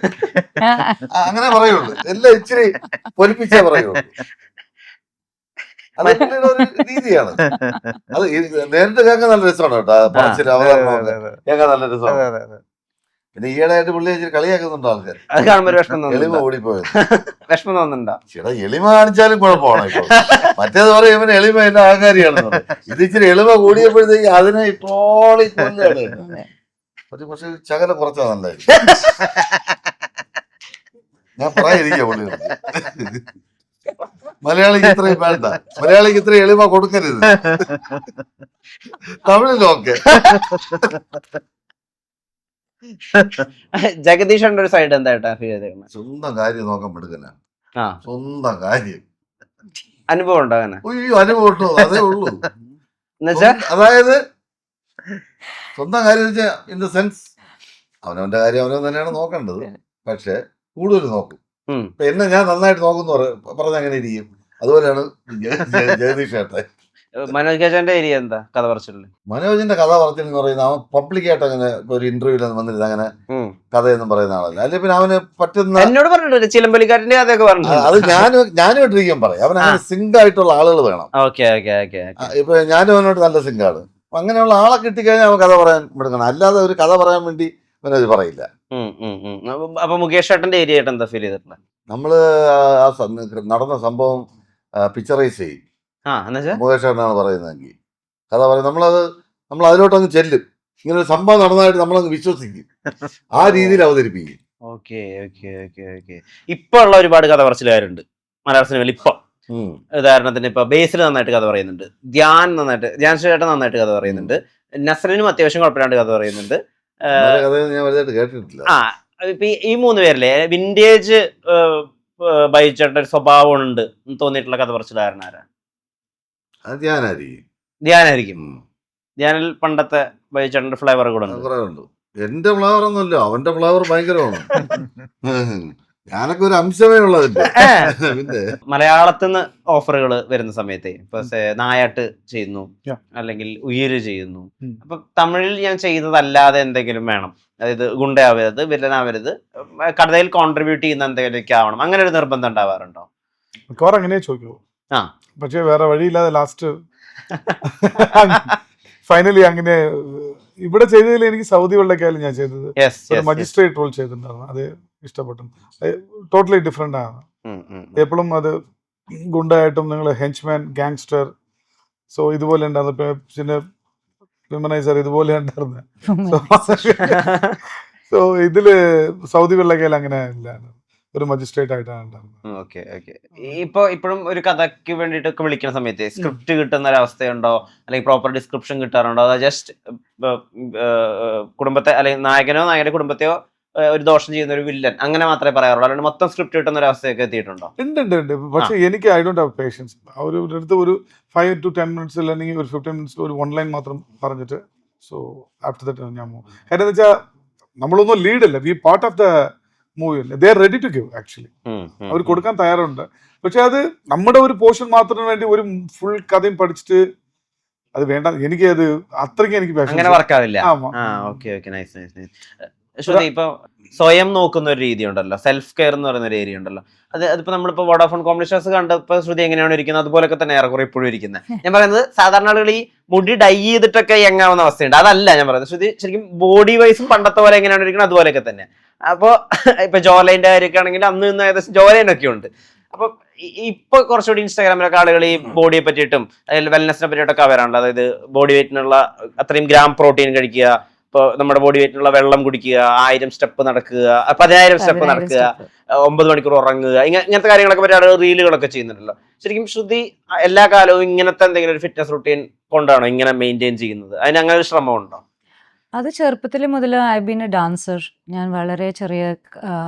അങ്ങനെ പറയുള്ളൂ, എല്ലാം ഇച്ചിരി പൊലിപ്പിച്ചേ പറയുള്ളൂ. അത് പുള്ളിയുടെ ഒരു രീതിയാണ്. അത് നേരിട്ട് കേൾക്കാൻ നല്ല രസമാണ് കേട്ടോ, പറച്ചിൽ അവതരണം കേൾക്കാൻ നല്ല രസമാണ്. പിന്നെ ഈയിടെയായിട്ട് പുള്ളി ഇച്ചിരി കളിയാക്കുന്നുണ്ട് ആൾക്കാർ. അത് കാണുമ്പോൾ വിഷമം എളിമ ഓടിപ്പോയത് വിഷമം തോന്നുന്നുണ്ടോ? ചേട്ടാ എളിമ കാണിച്ചാലും കുഴപ്പമാണ്. ഇപ്പൊ മറ്റേത് പറയും ഇവന് എളിമ എന്റെ ആകാരിയാണെന്ന്. ഇത് ഇച്ചിരി എളിമ കൂടിയപ്പോഴത്തേക്ക് അതിനെ ഇപ്പോളി കൊല്ലാണ്. പക്ഷെ ശകലം കുറച്ചാ നല്ലായിരിക്കും. ഞാൻ പറയാതിരിക്കാം പുള്ളി. മലയാളിക്ക് ഇത്രയും വേണ്ട, മലയാളിക്ക് ഇത്രയും എളിമ കൊടുക്കരുത്. തമിഴിലൊക്കെ ജഗദീഷന്റെ ഒരു സൈഡ് എന്തായിട്ടാ ഫീൽ ചെയ്തേക്കുന്നത്? സ്വന്തം കാര്യം നോക്കാൻ എടുക്കല, സ്വന്തം കാര്യം. അനുഭവം ഉണ്ടോ അങ്ങനെ? അനുഭവം ഉണ്ടോ? അതേ ഉള്ളൂ. എന്നുവെച്ചാ അതായത് സ്വന്തം കാര്യം ഇൻ ദ സെൻസ് അവനവന്റെ കാര്യം അവനവൻ തന്നെയാണ് നോക്കേണ്ടത്. പക്ഷെ കൂടുതൽ നോക്കും. ഇപ്പൊ എന്നെ ഞാൻ നന്നായിട്ട് നോക്കുന്നു പറഞ്ഞ അങ്ങനെ ഇരിക്കും. അതുപോലെയാണ് ജഗദീഷ് ഏട്ടൻ. മനോജ് കേശവന്റെ ഏരിയ എന്താ കഥ പറച്ചില്ല? മനോജിന്റെ കഥ പറച്ചിലെന്ന് പറയുന്നത് അവൻ പബ്ലിക്കായിട്ട് അങ്ങനെ ഒരു ഇന്റർവ്യൂലൊന്നും വന്നിരുന്ന അങ്ങനെ കഥയൊന്നും പറയുന്ന ആളല്ല. അല്ലെ പിന്നെ അവന് പറ്റുന്ന എന്നോട് പറഞ്ഞിട്ടുണ്ട് ചിലമ്പലിക്കാരന്റെ കഥയൊക്കെ പറഞ്ഞു. അത് ഞാനുമായിട്ടിരിക്കാൻ പറയും. അവൻ അങ്ങനെ സിങ്ക് ആയിട്ടുള്ള ആളുകൾ വേണം. ഇപ്പൊ ഞാനും അവനോട് നല്ല സിങ്കാണ്. അങ്ങനെയുള്ള ആളെ കിട്ടിക്കഴിഞ്ഞാൽ അവൻ കഥ പറയാൻ എടുക്കണം. അല്ലാതെ ഒരു കഥ പറയാൻ വേണ്ടി മനോജ് പറയില്ല. അപ്പൊ മുകേഷ് ഏട്ടന്റെ ഏരിയ ആയിട്ട് എന്താ ഫീൽ ചെയ്തിട്ടുള്ളത്? നമ്മള് ആ നടന്ന സംഭവം പിക്ചറൈസ് ചെയ്യും. മുകേഷ് ഏട്ടനാണ് പറയുന്നതെങ്കിൽ കഥ പറയും. നമ്മൾ അതിലോട്ടങ്ങ് ചെല്ലും. ഇങ്ങനെ ഒരു സംഭവം നടന്നതായിട്ട് നമ്മളങ്ങ് വിശ്വസിക്കും. ആ രീതിയിൽ അവതരിപ്പിക്കും. ഇപ്പൊ ഉള്ള ഒരുപാട് കഥ പറച്ചിലുകാരുണ്ട് മലയാള സിനിമയിൽ. ഇപ്പൊ ഉദാഹരണത്തിന് ഇപ്പൊ ബേസിൽ നന്നായിട്ട് കഥ പറയുന്നുണ്ട്, ധ്യാൻ ചേട്ടൻ നന്നായിട്ട് കഥ പറയുന്നുണ്ട്, നസ്രിനും അത്യാവശ്യം കുഴപ്പമില്ലാണ്ട് കഥ പറയുന്നുണ്ട്. ഞാൻ വലുതായിട്ട് കേട്ടിട്ടില്ല. ഇപ്പൊ ഈ 3 പേരിലെ വിന്റേജ് ബൈച്ചേട്ട ഒരു സ്വഭാവം ഉണ്ട് തോന്നിയിട്ടുള്ള കഥ പറച്ചിലുകാരനാരാ? ധ്യാനായിരിക്കും. ധ്യാനിൽ പണ്ടത്തെ ബൈച്ചേട്ടന്റെ ഫ്ലേവർ കൂടെ ഉണ്ട്. എന്റെ ഫ്ലേവർ ഒന്നുമല്ല, അവന്റെ ഫ്ലേവർ ഭയങ്കരമാണ്. ഞാനൊക്കെ ഒരു അംശമേ ഉള്ളതിന്റെ. മലയാളത്തിൽ നിന്ന് ഓഫറുകൾ വരുന്ന സമയത്ത് ഇപ്പൊ നായാട്ട് ചെയ്യുന്നു, അല്ലെങ്കിൽ ഉയിര് ചെയ്യുന്നു. അപ്പൊ തമിഴിൽ ഞാൻ ചെയ്തതല്ലാതെ എന്തെങ്കിലും വേണം, അതായത് ഗുണ്ടയാവരുത്, വില്ലനാവരുത്, കഥയിൽ കോൺട്രിബ്യൂട്ട് ചെയ്യുന്ന എന്തെങ്കിലുമൊക്കെ ആവണം, അങ്ങനെ ഒരു നിർബന്ധം ഉണ്ടാവാറുണ്ടോ? അങ്ങനെ ചോദിക്കൂ. പക്ഷെ വേറെ വഴിയില്ലാതെ ലാസ്റ്റ് ഫൈനലി അങ്ങനെ ഇവിടെ ചെയ്തതിൽ എനിക്ക് സൗദി വെള്ളക്കായാലും ഞാൻ ചെയ്തത് മജിസ്ട്രേറ്റ് റോൾ ചെയ്തിട്ടുണ്ടായിരുന്നു. അത് ഇഷ്ടപ്പെട്ടു. ടോട്ടലി ഡിഫറെന്റ് ആണ്. എപ്പോഴും അത് ഗുണ്ടായിട്ടും നിങ്ങൾ ഹെഞ്ച്മാൻ, ഗാങ്സ്റ്റർ, സോ ഇതുപോലെ ഉണ്ടായിരുന്നു. പിന്നെ വിമനൈസർ ഇതുപോലെ ഉണ്ടായിരുന്നു. സോ ഇതില് സൗദി വെള്ളക്കായാലും അങ്ങനെ ഇല്ല, ഒരു മജിസ്ട്രേറ്റ് ആയിട്ടാണ് ഉണ്ടായിരുന്നത്. ഇപ്പോഴും ഒരു കഥയ്ക്ക് വേണ്ടിയിട്ടൊക്കെ വിളിക്കുന്ന സമയത്ത് സ്ക്രിപ്റ്റ് കിട്ടുന്ന ഒരു അവസ്ഥയുണ്ടോ, അല്ലെങ്കിൽ പ്രോപ്പർ ഡിസ്ക്രിപ്ഷൻ കിട്ടാറുണ്ടോ? അതോ ജസ്റ്റ് കുടുംബത്തെ അല്ലെങ്കിൽ നായകന്റെ കുടുംബത്തെയോ ഒരു ദോഷം ചെയ്യുന്ന ഒരു വില്ലൻ അങ്ങനെ മാത്രമേ പറയാറുള്ളൂ, അല്ലെങ്കിൽ മൊത്തം സ്ക്രിപ്റ്റ് കിട്ടുന്ന ഒരു അവസ്ഥയൊക്കെ എത്തിയിട്ടുണ്ടോ? ഉണ്ട്. പക്ഷെ എനിക്ക് ഐ ഡോണ്ട് ഹാവ് പേഷ്യൻസ്. അടുത്ത് ഒരു 5 to 10 minutes അല്ലെങ്കിൽ ഒരു 15 minutes ഒരു 1 line മാത്രം പറഞ്ഞിട്ട് സോ ആഫ്റ്റർ ദാറ്റ് ഞാൻ എന്താണെന്ന് വെച്ചാൽ നമ്മളൊന്നും ലീഡല്ല, we part of the movie. They are ready to give. Actually അവർ കൊടുക്കാൻ തയ്യാറുണ്ട്. പക്ഷെ അത് നമ്മുടെ ഒരു പോർഷൻ മാത്രത്തിന് വേണ്ടി ഒരു ഫുൾ കഥയും പഠിച്ചിട്ട് അത് വേണ്ട. എനിക്ക് അത് അത്രയ്ക്ക് എനിക്ക് ശ്രുതി, ഇപ്പൊ സ്വയം നോക്കുന്ന ഒരു രീതി ഉണ്ടല്ലോ, സെൽഫ് കെയർ എന്ന് പറയുന്ന ഒരു ഏരിയ ഉണ്ടല്ലോ. അതിപ്പോ നമ്മളിപ്പോ വോഡാഫോൺ കോംപ്ലിഷേഴ്സ് കണ്ടപ്പോ ശ്രുതി എങ്ങനെയാണ് ഇരിക്കുന്നത് അതുപോലൊക്കെ തന്നെ ഏറെക്കുറെ ഇപ്പോഴും ഇരിക്കുന്നത്. ഞാൻ പറയുന്നത് സാധാരണ ആളുകൾ ഈ മുടി ഡൈ ചെയ്തിട്ടൊക്കെ യങ്ങാവുന്ന അവസ്ഥയുണ്ട്, അതല്ല ഞാൻ പറയുന്നത്. ശ്രുതി ശരിക്കും ബോഡി വൈസും പണ്ടത്തെ പോലെ എങ്ങനെയാണ് ഇരിക്കുന്നത് അതുപോലെയൊക്കെ തന്നെ. അപ്പൊ ഇപ്പൊ ജോലൈന്റെ കാര്യമൊക്കെ ആണെങ്കിൽ അന്ന് ഇന്ന് ഏകദേശം ജോലൈനൊക്കെ ഉണ്ട്. അപ്പൊ ഇപ്പൊ കുറച്ചുകൂടി ഇൻസ്റ്റാഗ്രാമിലൊക്കെ ആളുകൾ ഈ ബോഡിയെ പറ്റിയിട്ടും വെൽനെസിനെ പറ്റിയിട്ടൊക്കെ വരാറുണ്ട്. അതായത് ബോഡി വെയിറ്റിനുള്ള അത്രയും ഗ്രാം പ്രോട്ടീൻ കഴിക്കുക, ഇപ്പോൾ നമ്മുടെ ബോഡി വെയിറ്റിനുള്ള വെള്ളം കുടിക്കുക, 1000 സ്റ്റെപ്പ് നടക്കുക, 10,000 സ്റ്റെപ്പ് നടക്കുക, 9 മണിക്കൂർ ഉറങ്ങുക, ഇങ്ങനത്തെ കാര്യങ്ങളൊക്കെ പറ്റി ആളുകൾ റീലുകളൊക്കെ ചെയ്യുന്നുണ്ടല്ലോ. ശരിക്കും ശ്രുതി എല്ലാ കാലവും ഇങ്ങനത്തെ എന്തെങ്കിലും ഒരു ഫിറ്റ്നസ് റൂട്ടീൻ കൊണ്ടാണോ ഇങ്ങനെ മെയിൻറ്റെയിൻ ചെയ്യുന്നത്? അതിന് അങ്ങനെ ഒരു ശ്രമം ഉണ്ടോ? അത് ചെറുപ്പത്തിൽ മുതൽ ഐ ബീൻ എ ഡാൻസർ. ഞാൻ വളരെ ചെറിയ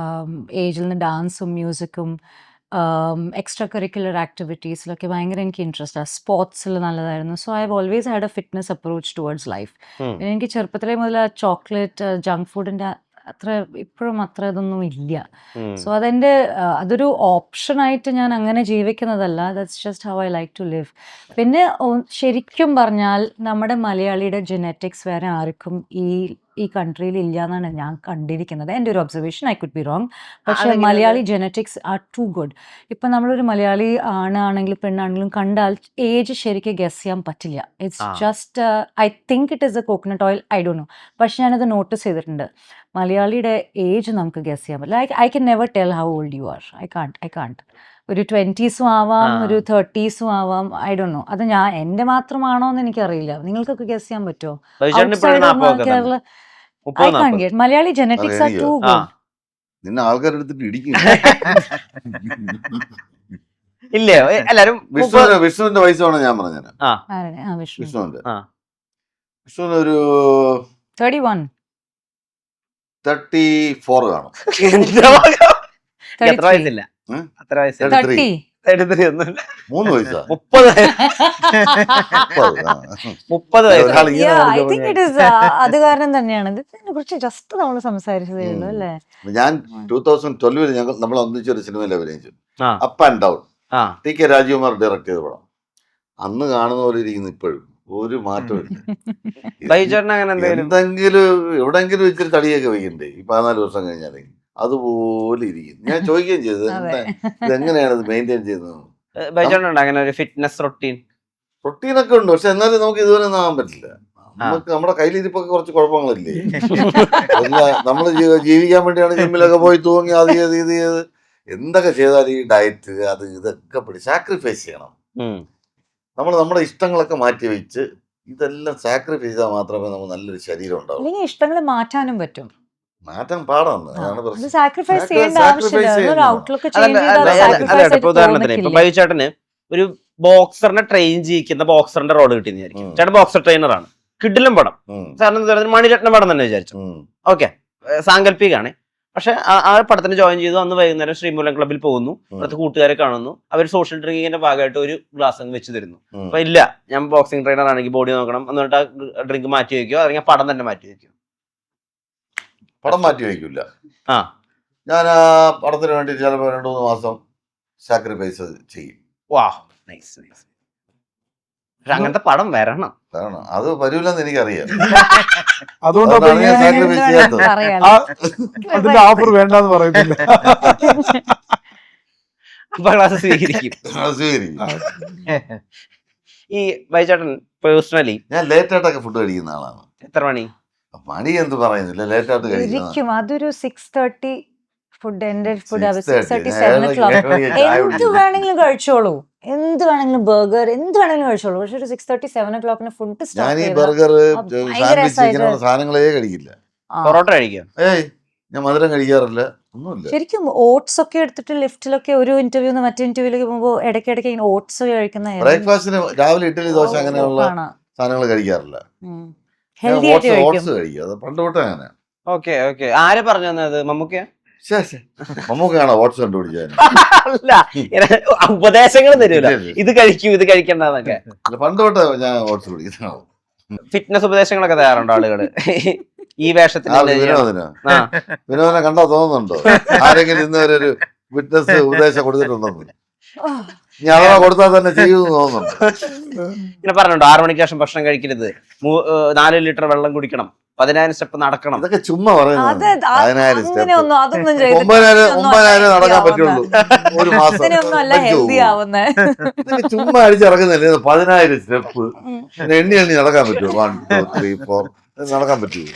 ഏജിൽ നിന്ന് ഡാൻസും മ്യൂസിക്കും എക്സ്ട്രാ കരിക്കുലർ ആക്ടിവിറ്റീസിലൊക്കെ ഭയങ്കര എനിക്ക് ഇൻട്രസ്റ്റ് ആണ്. സ്പോർട്സിൽ നല്ലതായിരുന്നു. So I have always had A fitness approach towards life. പിന്നെ എനിക്ക് ചെറുപ്പത്തിലേ മുതൽ ചോക്ലേറ്റ്, ജങ്ക് ഫുഡിൻ്റെ അത്ര ഇപ്പോഴും അത്ര ഇതൊന്നും ഇല്ല. സോ അതൊരു ഓപ്ഷനായിട്ട് ഞാൻ അങ്ങനെ ജീവിക്കുന്നതല്ല. That's just how I like to live. പിന്നെ ശരിക്കും പറഞ്ഞാൽ നമ്മുടെ മലയാളിയുടെ ജെനറ്റിക്സ് വേറെ ആർക്കും ഈ കൺട്രിയിൽ ഇല്ല എന്നാണ് ഞാൻ കണ്ടിരിക്കുന്നത്. എൻ്റെ ഒരു observation. I could be wrong. പക്ഷേ Malayali genetics are too good. ഇപ്പം നമ്മളൊരു മലയാളി ആണാണെങ്കിലും പെണ്ണാണെങ്കിലും കണ്ടാൽ ഏജ് ശരിക്കും ഗസ് ചെയ്യാൻ പറ്റില്ല. It's just I think it is A coconut oil, I don't know. പക്ഷെ ഞാനത് നോട്ടീസ് ചെയ്തിട്ടുണ്ട്. മലയാളിയുടെ ഏജ് നമുക്ക് ഗസ് ചെയ്യാൻ പറ്റില്ല. I can never tell how old you are. I can't. ഒരു 20s ആവാം, ഒരു 30s ആവാം, ഐ ഡോണ്ട് നോ. അത് എൻ്റെ മാത്രമാണോ എന്ന് എനിക്കറിയില്ല. നിങ്ങൾക്കൊക്കെ ഗസ് ചെയ്യാൻ പറ്റുമോ? Kerala I can't get. Malayali genetics are too good. നിന്നെ ആൾക്കാരെടുത്തിട്ട് ഇടിക്കും. ഇല്ലേ എല്ലാരും വിഷ്ണുവിന്റെ വയസ്സാണ് ഞാൻ പറഞ്ഞുതരാം. വിഷ്ണുവിന്റെ ഒരു 31 34 കാണും. എത്ര വയസ്സില്ല, 30 ദരിദ്രയൊന്നുമില്ല. 3 വയസ്സാ 30 30, 30 വയസ്സ്. ഒരാൾ ഇങ്ങനെ Yeah, I നടക്കുമ്പോ think it is അത് കാരണം തന്നെയാണ് ഇതിനെ കുറിച്ച് ജസ്റ്റ് നമ്മൾ സംസാരിച്ചതേ ഉള്ളൂ അല്ലേ. ഞാൻ 2012 നമ്മൾ ഒന്നിച്ചൊരു സിനിമയിൽ അഭിനയിച്ചു, ആ. Up and down. ആ ടി കെ രാജകുമാർ ഡയറക്ട് ചെയ്ത പടം. അന്ന് കാണുന്ന പോലെ ഇരിക്കുന്നു ഇപ്പോഴും, ഒരു മാറ്റമില്ല. ബൈജേട്ടൻ അങ്ങനെ എന്തെങ്കിലും എന്തെങ്കിലും എവിടെങ്കിലും ഇച്ചിരി തടിയൊക്കെ വെക്കണ്ടേ ഈ 14 വർഷം കഴിഞ്ഞാൽ അതുപോലെ ഇരിക്കും. ഞാൻ ചോദിക്കുകയും ചെയ്തത് അതെ. ഇതെങ്ങനെയാണ് ഇത് മെയിൻറ്റെയിൻ ചെയ്യുന്നത്. ബൈജേട്ടൻ ഉണ്ട് അങ്ങനെ ഒരു ഫിറ്റ്നസ് റൊട്ടീൻ? റൊട്ടീനൊക്കെ ഉണ്ട്, പക്ഷെ എന്നാലും നമുക്ക് ഇതുവരെ ഒന്നും ആവാൻ പറ്റില്ല. നമുക്ക് നമ്മുടെ കയ്യിലിരിപ്പൊക്കെ കുറച്ച് കുഴപ്പങ്ങളില്ലേ. നമ്മൾ ജീവിക്കാൻ വേണ്ടിയാണ് ജിമ്മിലൊക്കെ പോയി തൂങ്ങി അത് ചെയ്ത് ഇത് ചെയ്ത് എന്തൊക്കെ ചെയ്താൽ ഈ ഡയറ്റ് അത് ഇതൊക്കെ സാക്രിഫൈസ് ചെയ്യണം. നമ്മൾ നമ്മുടെ ഇഷ്ടങ്ങളൊക്കെ മാറ്റി വെച്ച് ഇതെല്ലാം സാക്രിഫൈസ് ചെയ്താൽ മാത്രമേ നമുക്ക് നല്ലൊരു ശരീരം ഉണ്ടാവും. അല്ലെങ്കിൽ ഇഷ്ടങ്ങൾ മാറ്റാനും പറ്റും. മാറ്റാൻ പാടാണ്, അതാണ് അത് പ്രശ്നം. സാക്രിഫൈസ് ചെയ്യേണ്ട sacrifice ആവശ്യമില്ല. ഒരു ചെയ്യണം. ഔട്ട്ലുക്ക് ചേഞ്ച് ചെയ്താൽ sacrifice ആയിട്ട് ഇപ്പൊ ഉദാഹരണത്തിന് ഇപ്പൊ തോന്നിക്കില്ലേ? ബൈജേട്ടന് ഒരു ബോക്സറിനെ ട്രെയിൻ ചെയ്യിക്കുന്ന ബോക്സറിന്റെ റോള് കിട്ടിയെന്നായിരിക്കും. ചേട്ടൻ ബോക്സർ ട്രെയിനറാണ്, കിഡിലും പടം, സാറിന് മണിരത്നം പടം തന്നെ വിചാരിച്ചു. ഓക്കെ, സാങ്കല്പികാണ്. പക്ഷെ ആ പടത്തിന് ജോയിൻ ചെയ്തു. അന്ന് വൈകുന്നേരം ശ്രീമൂലം ക്ലബ്ബിൽ പോകുന്നു, അവിടുത്തെ കൂട്ടുകാരെ കാണുന്നു. അവർ സോഷ്യൽ ഡ്രിങ്കിങ്ങിന്റെ ഭാഗമായിട്ട് ഒരു ഗ്ലാസ് അങ്ങ് വെച്ച് തരുന്നു. അപ്പൊ ഇല്ല, ഞാൻ ബോക്സിംഗ് ട്രെയിനർ ആണെങ്കിൽ ബോഡി നോക്കണം എന്നിട്ട് ആ ഡ്രിങ്ക് മാറ്റി വെക്കോ, അല്ലെങ്കിൽ ആ പടം തന്നെ മാറ്റി വെക്കോ? പടം മാറ്റി വയ്ക്കില്ല. ആ, ഞാൻ ആ പടത്തിന് വേണ്ടി ചിലപ്പോൾ 2-3 മാസം സാക്രിഫൈസ് ചെയ്യും. വാ, നൈസ് നൈസ്. പക്ഷെ അങ്ങനത്തെ പടം വരണം. കാരണം അത് വരൂലെന്ന് എനിക്കറിയാം. അതുകൊണ്ടാണ് അതാണ് ഞാൻ സാക്രിഫൈസ് ചെയ്യാത്തത്. പറയാലോ. അതിന്റെ ഓഫർ വേണ്ടെന്ന് പറയുന്നില്ല. അപ്പൊ ക്ലാസ് സ്വീകരിക്കും. അത് സ്വീകരിക്കും. ഈ ബൈജേട്ടൻ പേഴ്സണലി ഞാൻ ലേറ്റ് ആയിട്ടൊക്കെ ഫുഡ് കഴിക്കുന്ന ആളാണ്. എത്ര മണി? മണി എന്ത് പറയുന്നില്ല, ലേറ്റ് ആയിട്ട് കഴിക്കുന്ന. ഇരിക്കും അതൊരു 6:30 ഫുഡ്. എന്റെ ഫുഡ് 6:30, 7 o'clock. ചായ എന്ത് കുടിക്കും. വേണമെങ്കിലും കഴിച്ചോളൂ, എന്ത് വേണമെങ്കിലും ബർഗർ എന്ത് വേണമെങ്കിലും കഴിച്ചോളൂ. പക്ഷെ ഒരു 6:30 7 o'clock ഫുഡ് ഞാൻ ഈ ബർഗർ സാൻഡ്വിച്ച് ഇങ്ങനെയുള്ള സാധനങ്ങളേ കഴിക്കില്ല. പൊറോട്ട കഴിക്കാം? ഏയ്, ഞാൻ മധുരം കഴിക്കാറില്ല, ഒന്നുമില്ല. ശരിക്കും ഓട്സ് ഒക്കെ എടുത്തിട്ട് ലിഫ്റ്റിലൊക്കെ ഒരു ഇന്റർവ്യൂന്ന് മറ്റേ ഇന്റർവ്യൂലേക്ക് പോകുമ്പോൾ ഇടയ്ക്കിടയ്ക്ക് ഇങ്ങനെ ഓട്സ് കഴിക്കുന്ന ബ്രേക്ക്ഫാസ്റ്റിന് രാവിലെ ഇഡ്ഡലി ദോശ അങ്ങനെയുള്ള സാധനങ്ങൾ കഴിക്കാറില്ല. ഹെൽത്തി ആയിട്ട് കഴിക്കും. ഓട്സ് കഴിക്കുക, അത് പണ്ട് തൊട്ടേ അങ്ങനെ. Okay okay. ആരെ പറഞ്ഞു തന്നത്? മമ്മൂക്കയാ? മമ്മൂക്കാണോ ഓട്സ് കണ്ടുപിടിച്ചത്? അല്ല, ഉപദേശങ്ങൾ തരൂല, ഇത് കഴിക്കൂ ഇത് കഴിക്കണ്ടെന്നൊക്കെ. പണ്ട് തൊട്ടേ ഞാൻ ഓട്സ് കുടിക്കുന്ന. ഫിറ്റ്നസ് ഉപദേശങ്ങളൊക്കെ തയ്യാറുണ്ടോ ആളുകള് ഈ വേഷത്തിന്? വിനോദനെ കണ്ടാ തോന്നുന്നുണ്ടോ ആരെങ്കിലും ഇന്നുവരെ ഫിറ്റ്നസ് ഉപദേശം കൊടുത്തിട്ടുണ്ടെന്ന്? ഇനി അഥവാ കൊടുത്താൽ തന്നെ ചെയ്യുമെന്ന് തോന്നുന്നുണ്ട്. ഇങ്ങനെ പറഞ്ഞിട്ടുണ്ടോ 6 മണിക്ക് ശേഷം ഭക്ഷണം കഴിക്കരുത്, 4 ലിറ്റർ വെള്ളം കുടിക്കണം, 10,000 സ്റ്റെപ്പ് നടക്കണം? ഇതൊക്കെ ചുമ്മാ പറയുന്നത്. 10,000 സ്റ്റെപ്പ്, അങ്ങനെയൊന്നും അതൊന്നും 9,000 നടക്കാൻ പറ്റുള്ളൂ ഒരു മാസം. അല്ല ഹെൽത്തി ആവുന്നേ. ഇതൊക്കെ ചുമ്മാ അടിച്ചിറക്കുന്നില്ലേ? 10,000 സ്റ്റെപ്പ് എണ്ണി നടക്കാൻ പറ്റുമോ? 1 2 3 4 നടക്കാൻ പറ്റുമോ?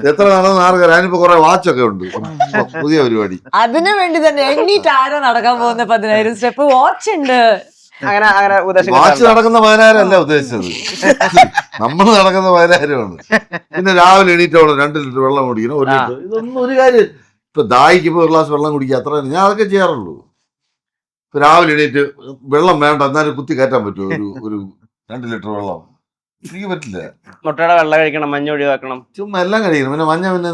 എത്ര നടന്ന് ആർക്കറിയാം. ഞാനിപ്പോ കുറെ വാച്ചൊക്കെ ഉണ്ട്, പുതിയ പരിപാടി. അതിനു വേണ്ടി തന്നെ എണ്ണീറ്റ് ആരോ നടക്കാൻ പോകുന്ന 10,000 സ്റ്റെപ്പ് വാച്ച് ഉണ്ട്. അങ്ങനെ അങ്ങനെ വാച്ച് നടക്കുന്ന 10,000 അല്ല ഉദ്ദേശിച്ചത്, നമ്മൾ നടക്കുന്ന 10,000 പിന്നെ രാവിലെ എണീറ്റോളം 2 ലിറ്റർ വെള്ളം കുടിക്കണം, 1 ലിറ്റർ. ഇതൊന്നും ഒരു കാര്യം. ഇപ്പൊ ദാഹിക്കുമ്പോ 1 ഗ്ലാസ് വെള്ളം കുടിക്കുക, അത്ര ഞാൻ അതൊക്കെ ചെയ്യാറുള്ളൂ. ഇപ്പൊ രാവിലെ എണീറ്റ് വെള്ളം വേണ്ട എന്നാലും കുത്തി കയറ്റാൻ പറ്റുമോ ഒരു 2 ലിറ്റർ വെള്ളം? എനിക്ക് പറ്റില്ല. മുട്ടയുടെ വെള്ളം കഴിക്കണം, മഞ്ഞ ഒഴിവാക്കണം, ചുമ്മാ എല്ലാം കഴിക്കണം. പിന്നെ മഞ്ഞ പിന്നെ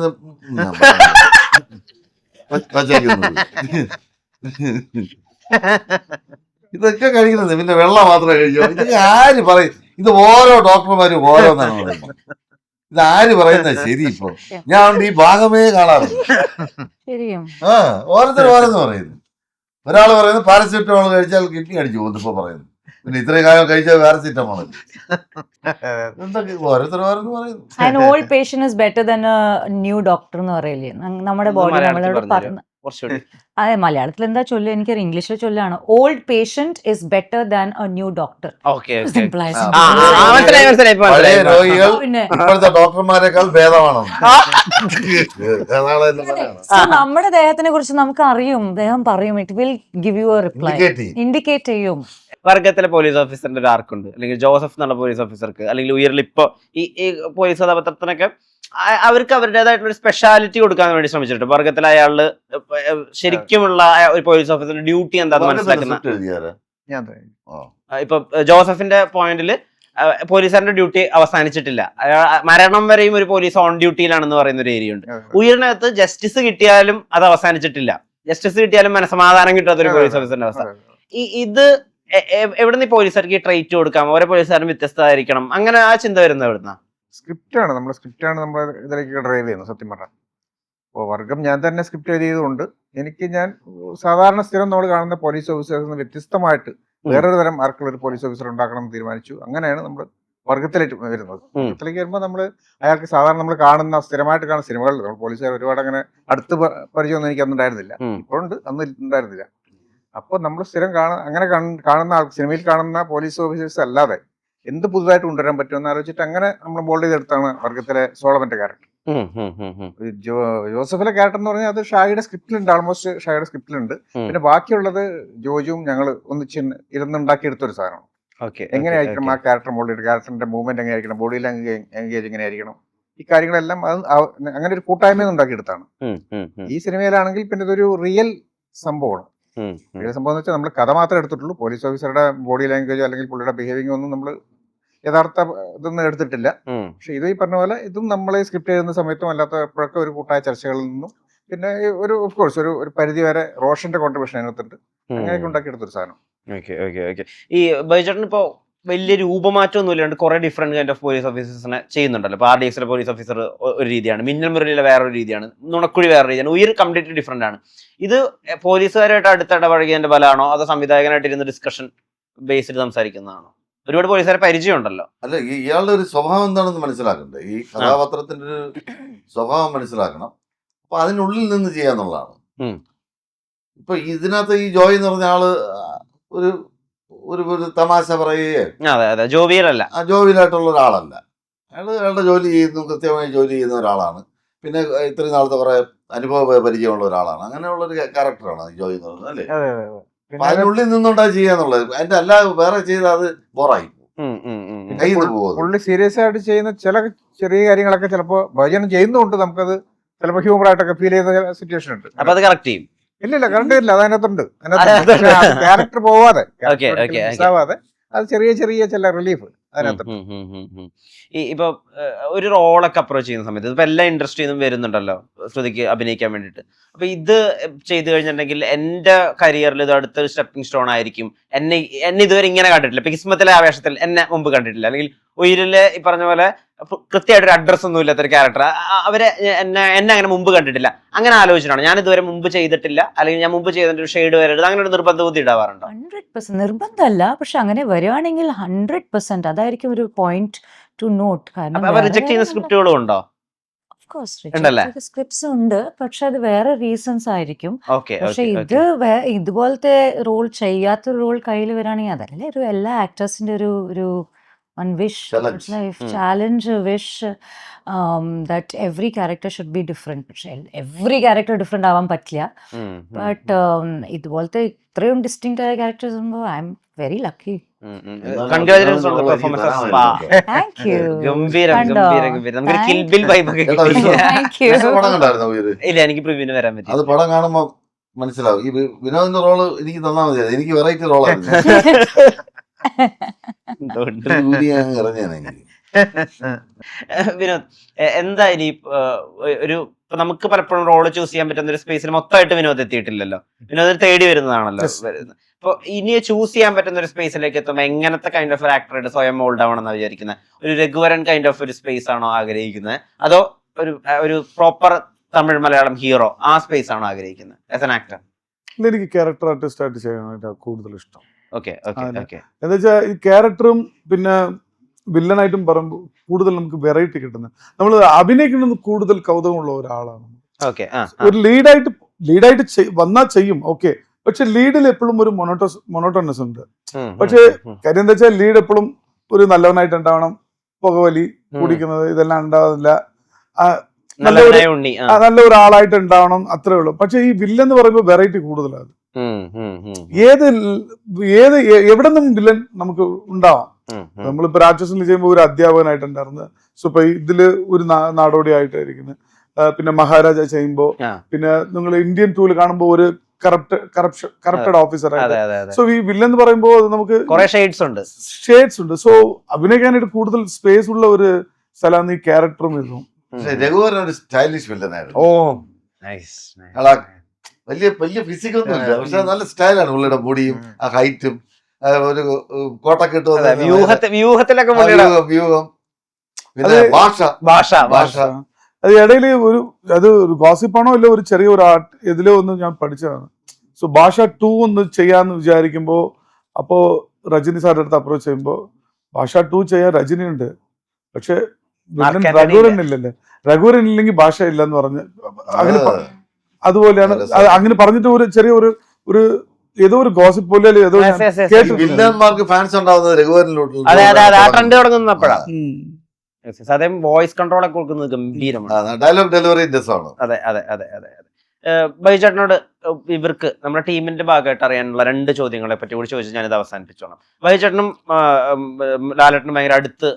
ഇതൊക്കെ കഴിക്കുന്നത്, പിന്നെ വെള്ളം മാത്രമേ കഴിക്കൂ. ഇതൊക്കെ ആര് പറയും? ഇത് ഓരോ ഡോക്ടർമാരും ഓരോന്നാണ് പറയുന്നത്. ഇത് ആര് പറയുന്നത് ശരി? ഇപ്പൊ ഞാൻ ഈ ഭാഗമേ കാണാറുണ്ട്. ഓരോരുത്തർ ഓരോന്ന് പറയുന്നു. ഒരാൾ പറയുന്നത് പാരസിറ്റമോൾ കഴിച്ചാൽ കിഡ്നി അടിച്ചു പോകുന്നു ഇപ്പൊ പറയുന്നു. പിന്നെ ഇത്രയും കാലം കഴിച്ചാൽ പാരസിറ്റമോൾ. എന്തൊക്കെ ഓരോരുത്തർ ഓരോന്ന് പറയുന്നു. An old patient is better than a new doctor എന്ന് പറയില്ലേ? നമ്മുടെ ബോഡി നമ്മളോട് പറഞ്ഞു. അതെ, മലയാളത്തിൽ എന്താ ചൊല്ല് എനിക്കറിയാം, ഇംഗ്ലീഷിൽ ചൊല്ലാണ്. Old patient is better than a new doctor. പഴയ രോഗികൾ ഇപ്പോഴത്തെ ഡോക്ടർമാരെക്കാൾ ഭേദമാണ്. നമ്മുടെ ദേഹത്തിനെ കുറിച്ച് നമുക്ക് അറിയും, ദേഹം പറയും. It will give you A reply, indicate ചെയ്യും. വർഗത്തിലെ പോലീസ് ഓഫീസറിന്റെ ഒരു ആർക്കുണ്ട്, അല്ലെങ്കിൽ ജോസഫ് എന്നുള്ള പോലീസ് ഓഫീസർക്ക്, അല്ലെങ്കിൽ ഉയർൽ ഇപ്പൊ ഈ പോലീസ് കഥാപാത്രത്തിനൊക്കെ അവർക്ക് അവരുടേതായിട്ടുള്ള ഒരു സ്പെഷ്യാലിറ്റി കൊടുക്കാൻ വേണ്ടി ശ്രമിച്ചിട്ടുണ്ട്. വർഗത്തിൽ അയാള് ശരിക്കുമുള്ള ഒരു പോലീസ് ഓഫീസറിന്റെ ഡ്യൂട്ടി എന്താണെന്ന് മനസ്സിലാക്കുന്ന. ഇപ്പൊ ജോസഫിന്റെ പോയിന്റില് പോലീസുകാരന്റെ ഡ്യൂട്ടി അവസാനിച്ചിട്ടില്ല, മരണം വരെയും ഒരു പോലീസ് ഓൺ ഡ്യൂട്ടിയിലാണെന്ന് പറയുന്ന ഒരു ഏരിയ ഉണ്ട്. ഉയർന്നകത്ത് ജസ്റ്റിസ് കിട്ടിയാലും അത് അവസാനിച്ചിട്ടില്ല, ജസ്റ്റിസ് കിട്ടിയാലും മനസമാധാനം കിട്ടാത്ത ഒരു പോലീസ് ഓഫീസറിന്റെ അവസ്ഥ. ഇത് എവിടെ നിന്ന് പോലീസുകാർക്ക് ഈ ട്രേറ്റ് കൊടുക്കാം, ഓരോ പോലീസുകാരും വ്യത്യസ്തമായിരിക്കണം, അങ്ങനെ ആ ചിന്ത വരുന്നത് എവിടുന്ന? സ്ക്രിപ്റ്റാണ് നമ്മൾ ഇതിലേക്ക് ഡ്രൈവ് ചെയ്യുന്നത് സത്യം പറഞ്ഞാൽ. അപ്പോൾ വർഗം ഞാൻ തന്നെ സ്ക്രിപ്റ്റ് എഴുതിയതുകൊണ്ട് ഞാൻ സാധാരണ സ്ഥിരം നമ്മൾ കാണുന്ന പോലീസ് ഓഫീസേഴ്സിൽ നിന്ന് വ്യത്യസ്തമായിട്ട് വേറൊരു തരം ആർക്കുള്ള ഒരു പോലീസ് ഓഫീസർ ഉണ്ടാക്കണം എന്ന് തീരുമാനിച്ചു. അങ്ങനെയാണ് നമ്മൾ വർഗത്തിലേക്ക് വരുന്നത്. വർഗത്തിലേക്ക് വരുമ്പോൾ നമ്മൾ അയാൾക്ക് സാധാരണ നമ്മൾ കാണുന്ന സ്ഥിരമായിട്ട് കാണുന്ന സിനിമകളിൽ നമ്മൾ പോലീസുകാർ ഒരുപാട് അങ്ങനെ അടുത്ത് പരിചയമൊന്നും എനിക്ക് അന്ന് ഉണ്ടായിരുന്നില്ല. ഇപ്പോഴുണ്ട്, അന്ന് ഉണ്ടായിരുന്നില്ല. അപ്പോൾ നമ്മൾ സ്ഥിരം അങ്ങനെ കാണുന്ന സിനിമയിൽ കാണുന്ന പോലീസ് ഓഫീസേഴ്സ് അല്ലാതെ എന്ത് പുതുതായിട്ട് കൊണ്ടുവരാൻ പറ്റുമെന്ന് ആലോചിച്ചിട്ട് അങ്ങനെ നമ്മൾ മോൾഡ് ചെയ്തെടുത്താണ് വർഗത്തിലെ സോളമന്റെ ക്യാരക്ടർ. ജോസഫിലെ ക്യാരക്ടർ എന്ന് പറഞ്ഞാൽ അത് ഷായുടെ സ്ക്രിപ്റ്റിലുണ്ട്, ആൾമോസ്റ്റ് ഷായുടെ സ്ക്രിപ്റ്റിലുണ്ട്. പിന്നെ ബാക്കിയുള്ളത് ജോജുവും ഞങ്ങൾ ഒന്നിച്ച് ഇരുന്നുണ്ടാക്കിയെടുത്തൊരു സാധനമാണ്. എങ്ങനെയായിരിക്കണം ആ ക്യാരക്ടർ മോൾഡ് ചെയ്ത്, ക്യാരക്ടറിന്റെ മൂവ്മെന്റ് എങ്ങനെയായിരിക്കണം, ബോഡി ലാംഗ്വേജ് എങ്ങനെയായിരിക്കണം, ഈ കാര്യങ്ങളെല്ലാം അങ്ങനെ ഒരു കൂട്ടായ്മ ഉണ്ടാക്കിയെടുത്താണ്. ഈ സിനിമയിലാണെങ്കിൽ പിന്നെ ഇതൊരു റിയൽ സംഭവമാണ്. റിയൽ സംഭവം എന്ന് വെച്ചാൽ നമ്മൾ കഥ മാത്രമേ എടുത്തിട്ടുള്ളൂ. പോലീസ് ഓഫീസറുടെ ബോഡി ലാംഗ്വേജോ അല്ലെങ്കിൽ പുള്ളിയുടെ ബിഹേവിംഗ് ഒന്നും നമ്മൾ യഥാർത്ഥ ഇതൊന്നും എടുത്തിട്ടില്ല. പക്ഷെ ഇത് ഈ പറഞ്ഞ പോലെ ഇതും നമ്മളെ സ്ക്രിപ്റ്റ് എഴുതുന്ന സമയത്തും അല്ലാത്തപ്പോഴൊക്കെ ഒരു കൂട്ടായ ചർച്ചകളിൽ നിന്നും പിന്നെ ഒരു ഓഫ് കോഴ്സ് ഒരു പരിധി വരെ റോഷന്റെ കോൺട്രിബ്യൂഷൻ അതിനകത്തുണ്ട്. അങ്ങനെയൊക്കെ ഉണ്ടാക്കിയെടുത്തൊരു സാധനം. ഈ ബൈജേട്ടൻ ഇപ്പോ വലിയ രൂപമാറ്റം ഒന്നും ഇല്ലാണ്ട് കുറെ ഡിഫറെന്റ് കൈൻഡ് ഓഫ് പോലീസ് ഓഫീസേഴ്സിനെ ചെയ്യുന്നുണ്ടല്ലോ. ഇപ്പൊ RDXലെ പോലീസ് ഓഫീസർ ഒരു രീതിയാണ്, മിന്നൽ മുരളിയിലെ വേറൊരു രീതിയാണ്, നുണക്കുഴി വേറൊരു രീതിയാണ്, ഉയർ കംപ്ലീറ്റ്ലി ഡിഫറെന്റ് ആണ്. ഇത് പോലീസുകാരായിട്ട് അടുത്തിടപഴകിയതിന്റെ ബലമാണോ അതോ സംവിധായകനായിട്ട് ഇരുന്ന് ഡിസ്കഷൻ ബേസ്ഡ് സംസാരിക്കുന്നതാണോ? ഒരുപാട് പോലീസുകാരെ പരിചയമുണ്ടല്ലോ. അല്ല, ഇയാളുടെ ഒരു സ്വഭാവം എന്താണെന്ന് മനസ്സിലാക്കണ്ടേ? ഈ കഥാപാത്രത്തിന്റെ ഒരു സ്വഭാവം മനസ്സിലാക്കണം. അപ്പൊ അതിനുള്ളിൽ നിന്ന് ചെയ്യാന്നുള്ളതാണ്. ഇപ്പൊ ഇതിനകത്ത് ഈ ജോയ് എന്ന് പറഞ്ഞ ആള് ഒരു ഒരു തമാശ പറയുകയോ ജോവിയിലായിട്ടുള്ള ഒരാളല്ല. അയാളുടെ ജോലി ചെയ്യുന്നു, കൃത്യമായി ജോലി ചെയ്യുന്ന ഒരാളാണ്. പിന്നെ ഇത്രയും നാളത്തെ കുറെ അനുഭവ പരിചയമുള്ള ഒരാളാണ്. അങ്ങനെയുള്ള ഒരു ക്യാരക്ടറാണ് ജോയ് എന്ന് പറയുന്നത്, അല്ലേ? അപ്പൊ അതിനുള്ളിൽ നിന്നുണ്ടാ ചെയ്യാന്നുള്ളത്. അതിന്റെ അല്ലാതെ വേറെ ചെയ്താൽ അത് ബോറായി പുള്ളി സീരിയസ് ആയിട്ട് ചെയ്യുന്ന ചില ചെറിയ കാര്യങ്ങളൊക്കെ ചിലപ്പോ ഭജനം ചെയ്യുന്നതുകൊണ്ട് നമുക്കത് ചിലപ്പോ ഹ്യൂമർ ആയിട്ടൊക്കെ ഫീൽ ചെയ്യുന്ന സിറ്റുവേഷൻ ഉണ്ട്. അപ്പൊ അത് കറക്റ്റ് ചെയ്യും. ഇല്ല കറണ്ട് ഇല്ല, അതിനകത്തുണ്ട്. ക്യാരക്ടർ പോവാതെ അത് ചെറിയ ചെറിയ ചില റിലീഫ് അതിനകത്തുണ്ട്. ഇപ്പൊ ഒരു റോളൊക്കെ അപ്രോച്ച് ചെയ്യുന്ന സമയത്ത് ഇപ്പൊ എല്ലാ ഇൻഡസ്ട്രിയിൽ നിന്നും വരുന്നുണ്ടല്ലോ ശ്രുതിക്ക് അഭിനയിക്കാൻ വേണ്ടിയിട്ട്. അപ്പൊ ഇത് ചെയ്തു കഴിഞ്ഞിട്ടുണ്ടെങ്കിൽ എന്റെ കരിയറിൽ ഇത് അടുത്തൊരു സ്റ്റെപ്പിംഗ് സ്റ്റോൺ ആയിരിക്കും. എന്നെ ഇതുവരെ ഇങ്ങനെ കണ്ടിട്ടില്ല. ഇപ്പൊ കിസ്മത്തിലെ ആവേശത്തിൽ എന്നെ മുമ്പ് കണ്ടിട്ടില്ല, അല്ലെങ്കിൽ ഉയിരിലെ ഈ പറഞ്ഞ പോലെ കൃത്യമായിട്ടൊരു അഡ്രസ് ഒന്നും ഇല്ലാത്തൊരു ക്യാരക്ടർ അവരെ എന്നെ അങ്ങനെ മുമ്പ് കണ്ടിട്ടില്ല. അങ്ങനെ ആലോചിച്ചിട്ടാണ് ഞാൻ ഇതുവരെ മുമ്പ് ചെയ്തിട്ടില്ല, അല്ലെങ്കിൽ ഞാൻ മുമ്പ് ചെയ്തിട്ട് ഒരു ഷെയ്ഡ് വരരുത്, അങ്ങനെ ഒരു നിർബന്ധ ബുദ്ധി ഉണ്ടാവാറുണ്ടോ? 100% നിർബന്ധമല്ല, പക്ഷെ അങ്ങനെ വരികയാണെങ്കിൽ 100% അതായിരിക്കും ഒരു പോയിന്റ് ടു നോട്ട്. കാരണം റിജക്ട് ചെയ്യുന്ന സ്ക്രിപ്റ്റുകളും ഉണ്ടോ? സ്ക്രിപ്റ്റ്സ് ഉണ്ട്, പക്ഷെ അത് വേറെ റീസൺസ് ആയിരിക്കും. പക്ഷെ ഇതുപോലത്തെ റോൾ ചെയ്യാത്തൊരു റോൾ കയ്യിൽ വരികയാണെങ്കിൽ അതല്ലേ ഒരു എല്ലാ ആക്ടേഴ്സിന്റെ ഒരു one wish, challenge, wish that every character should be different. പക്ഷെ every character different ആവാൻ പറ്റില്ല. ബട്ട് ഇതുപോലത്തെ ഇത്രയും ഡിസ്റ്റിങ്ക്റ്റ് ആയ ക്യാരക്ടേഴ്സ് ആകുമ്പോൾ I am very lucky. Congratulations on the performance. Thank you. ഗംഭീരം. നമുക്ക് കിൽ ബിൽ വൈബ് ഒക്കെ താങ്ക് യു. ഇല്ല, എനിക്ക് പ്രിവ്യൂവിന് വരാൻ പറ്റി. അത് പടം കാണുമ്പോ മനസ്സിലാവും. ഈ വിനോദിന്റെ റോള് എനിക്ക് തന്നാ മതി. എനിക്ക് വെറൈറ്റി റോളായിരുന്നു. വിനോദ്, എന്താ ഇനി ഒരു നമുക്ക് പലപ്പോഴും റോള് ചൂസ് ചെയ്യാൻ പറ്റുന്ന ഒരു സ്പേസിൽ മൊത്തമായിട്ട് വിനോദ് എത്തിയിട്ടില്ലല്ലോ. വിനോദ് തേടി വരുന്നതാണല്ലോ. അപ്പൊ ഇനി ചൂസ് ചെയ്യാൻ പറ്റുന്ന ഒരു സ്പേസിലേക്ക് എത്തുമ്പോൾ എങ്ങനത്തെ കൈൻഡ് ഓഫ് ആക്ടറായിട്ട് സ്വയം മോൾഡ് ആവണമെന്നാണ് വിചാരിക്കുന്നത്? ഒരു രഘുവരൻ കൈൻഡ് ഓഫ് ഒരു സ്പേസ് ആണോ ആഗ്രഹിക്കുന്നത്, അതോ ഒരു പ്രോപ്പർ തമിഴ് മലയാളം ഹീറോ ആ സ്പേസ് ആണോ ആഗ്രഹിക്കുന്നത് ആസ് എൻ ആക്ടർ? എനിക്ക് ക്യാരക്ടർ ആർട്ടിസ്റ്റ് ആയിട്ട് ചെയ്യാനായിട്ട് കൂടുതൽ ഇഷ്ടം. എന്താ വെച്ചാൽ ഈ ക്യാരക്ടറും പിന്നെ വില്ലനായിട്ടും പറയുമ്പോൾ കൂടുതൽ നമുക്ക് വെറൈറ്റി കിട്ടുന്നത്. നമ്മൾ അഭിനയിക്കുന്നത് കൂടുതൽ കൗതുകമുള്ള ഒരാളാണ്. ഒരു ലീഡായിട്ട് വന്നാൽ ചെയ്യും, ഓക്കെ. പക്ഷെ ലീഡിൽ എപ്പോഴും ഒരു മൊണോട്ടോണസ് ഉണ്ട്. പക്ഷെ കാര്യം എന്താ വെച്ചാൽ ലീഡ് എപ്പോഴും ഒരു നല്ലവനായിട്ട് ഉണ്ടാവണം, പുകവലി കുടിക്കുന്നത് ഇതെല്ലാം ഉണ്ടാവില്ല, നല്ല ഒരാളായിട്ട് ഉണ്ടാവണം, അത്രേ ഉള്ളൂ. പക്ഷെ ഈ വില്ലെന്ന് പറയുമ്പോൾ വെറൈറ്റി കൂടുതലാണ്. എവിടെ നിന്നും വില്ലൻ നമുക്ക് ഉണ്ടാവാം. നമ്മളിപ്പോ രാക്ഷസിൽ ചെയ്യുമ്പോൾ ഒരു അധ്യാപകനായിട്ടുണ്ടായിരുന്നു. സോ ഇപ്പൊ ഇതില് ഒരു നാടോടി ആയിട്ടായിരിക്കുന്നത്. പിന്നെ മഹാരാജ ചെയ്യുമ്പോ പിന്നെ നിങ്ങൾ ഇന്ത്യൻ ടൂല് കാണുമ്പോ ഒരു കറപ്റ്റഡ് ഓഫീസർ ആയിട്ട്. സോ ഈ വില്ലൻ എന്ന് പറയുമ്പോ നമുക്ക് ഷെയ്ഡ്സ് ഉണ്ട്. സോ അഭിനയിക്കാനായിട്ട് കൂടുതൽ സ്പേസ് ഉള്ള ഒരു സ്ഥലമാണ് ഈ ക്യാരക്ടറും ഇതും. രഘുവരൻ ഒരു സ്റ്റൈലിഷ് വില്ലനായിരുന്നു. വലിയ വലിയ ഫിസിക്കൊന്നും ഇല്ല, പക്ഷെ നല്ല സ്റ്റൈലാണ് പുള്ളിയുടെ ബോഡിയും ആ ഹൈറ്റും ഒരു കോട്ടൊക്കെ ഇട്ട് വന്ന വ്യൂഹത്തിലൊക്കെ വ്യൂഹം, പിന്നെ ഭാഷ ഭാഷ ഭാഷ അത് ഇടയിൽ അത് ഒരു ഗോസിപ്പാണോ ഇല്ല, ഒരു ചെറിയ ഒരു ആർട്ട് ഇതിലോ ഒന്ന് ഞാൻ പഠിച്ചതാണ്. സോ ഭാഷ 2 ഒന്ന് ചെയ്യാന്ന് വിചാരിക്കുമ്പോ, അപ്പോ രജനി സാറിന്റെ അടുത്ത് അപ്രോച്ച് ചെയ്യുമ്പോ ഭാഷ 2 ചെയ്യാൻ രജനി ഉണ്ട്, പക്ഷെ രഘുവരൻ ഇല്ലല്ലേ, രഘുവരൻ ഇല്ലെങ്കിൽ ഭാഷ ഇല്ലെന്ന് പറഞ്ഞ് അങ്ങനെ അതുപോലെയാണ്. അങ്ങനെ പറഞ്ഞിട്ട് ഒരു ചെറിയ ഒരു ഏതോ ഒരു ഗോസിപ്പ് പോലെ ഏതോ വില്ലന്മാർക്ക് ഫാൻസ് ഉണ്ടാവുന്നത് രഘുവരനിലോട്ട്. ട്രെൻഡ് തുടങ്ങുന്നപ്പോഴാണ്. അതേം വോയിസ് കൺട്രോൾ ഒക്കെ കൊടുക്കുന്നത് ഗംഭീരമാണ്, ഡയലോഗ് ഡെലിവറി ആണ്. അതെ അതെ അതെ അതെ അതെ. ബൈചേട്ടനോട് ഇവർക്ക് നമ്മുടെ ടീമിന്റെ ഭാഗമായിട്ട് അറിയാനുള്ള 2 ചോദ്യങ്ങളെ പറ്റി കൂടി ചോദിച്ച് ഞാനിത് അവസാനിപ്പിച്ചോളാം. ബൈചേട്ടനും ലാലേട്ടനും ഭയങ്കര അടുത്ത്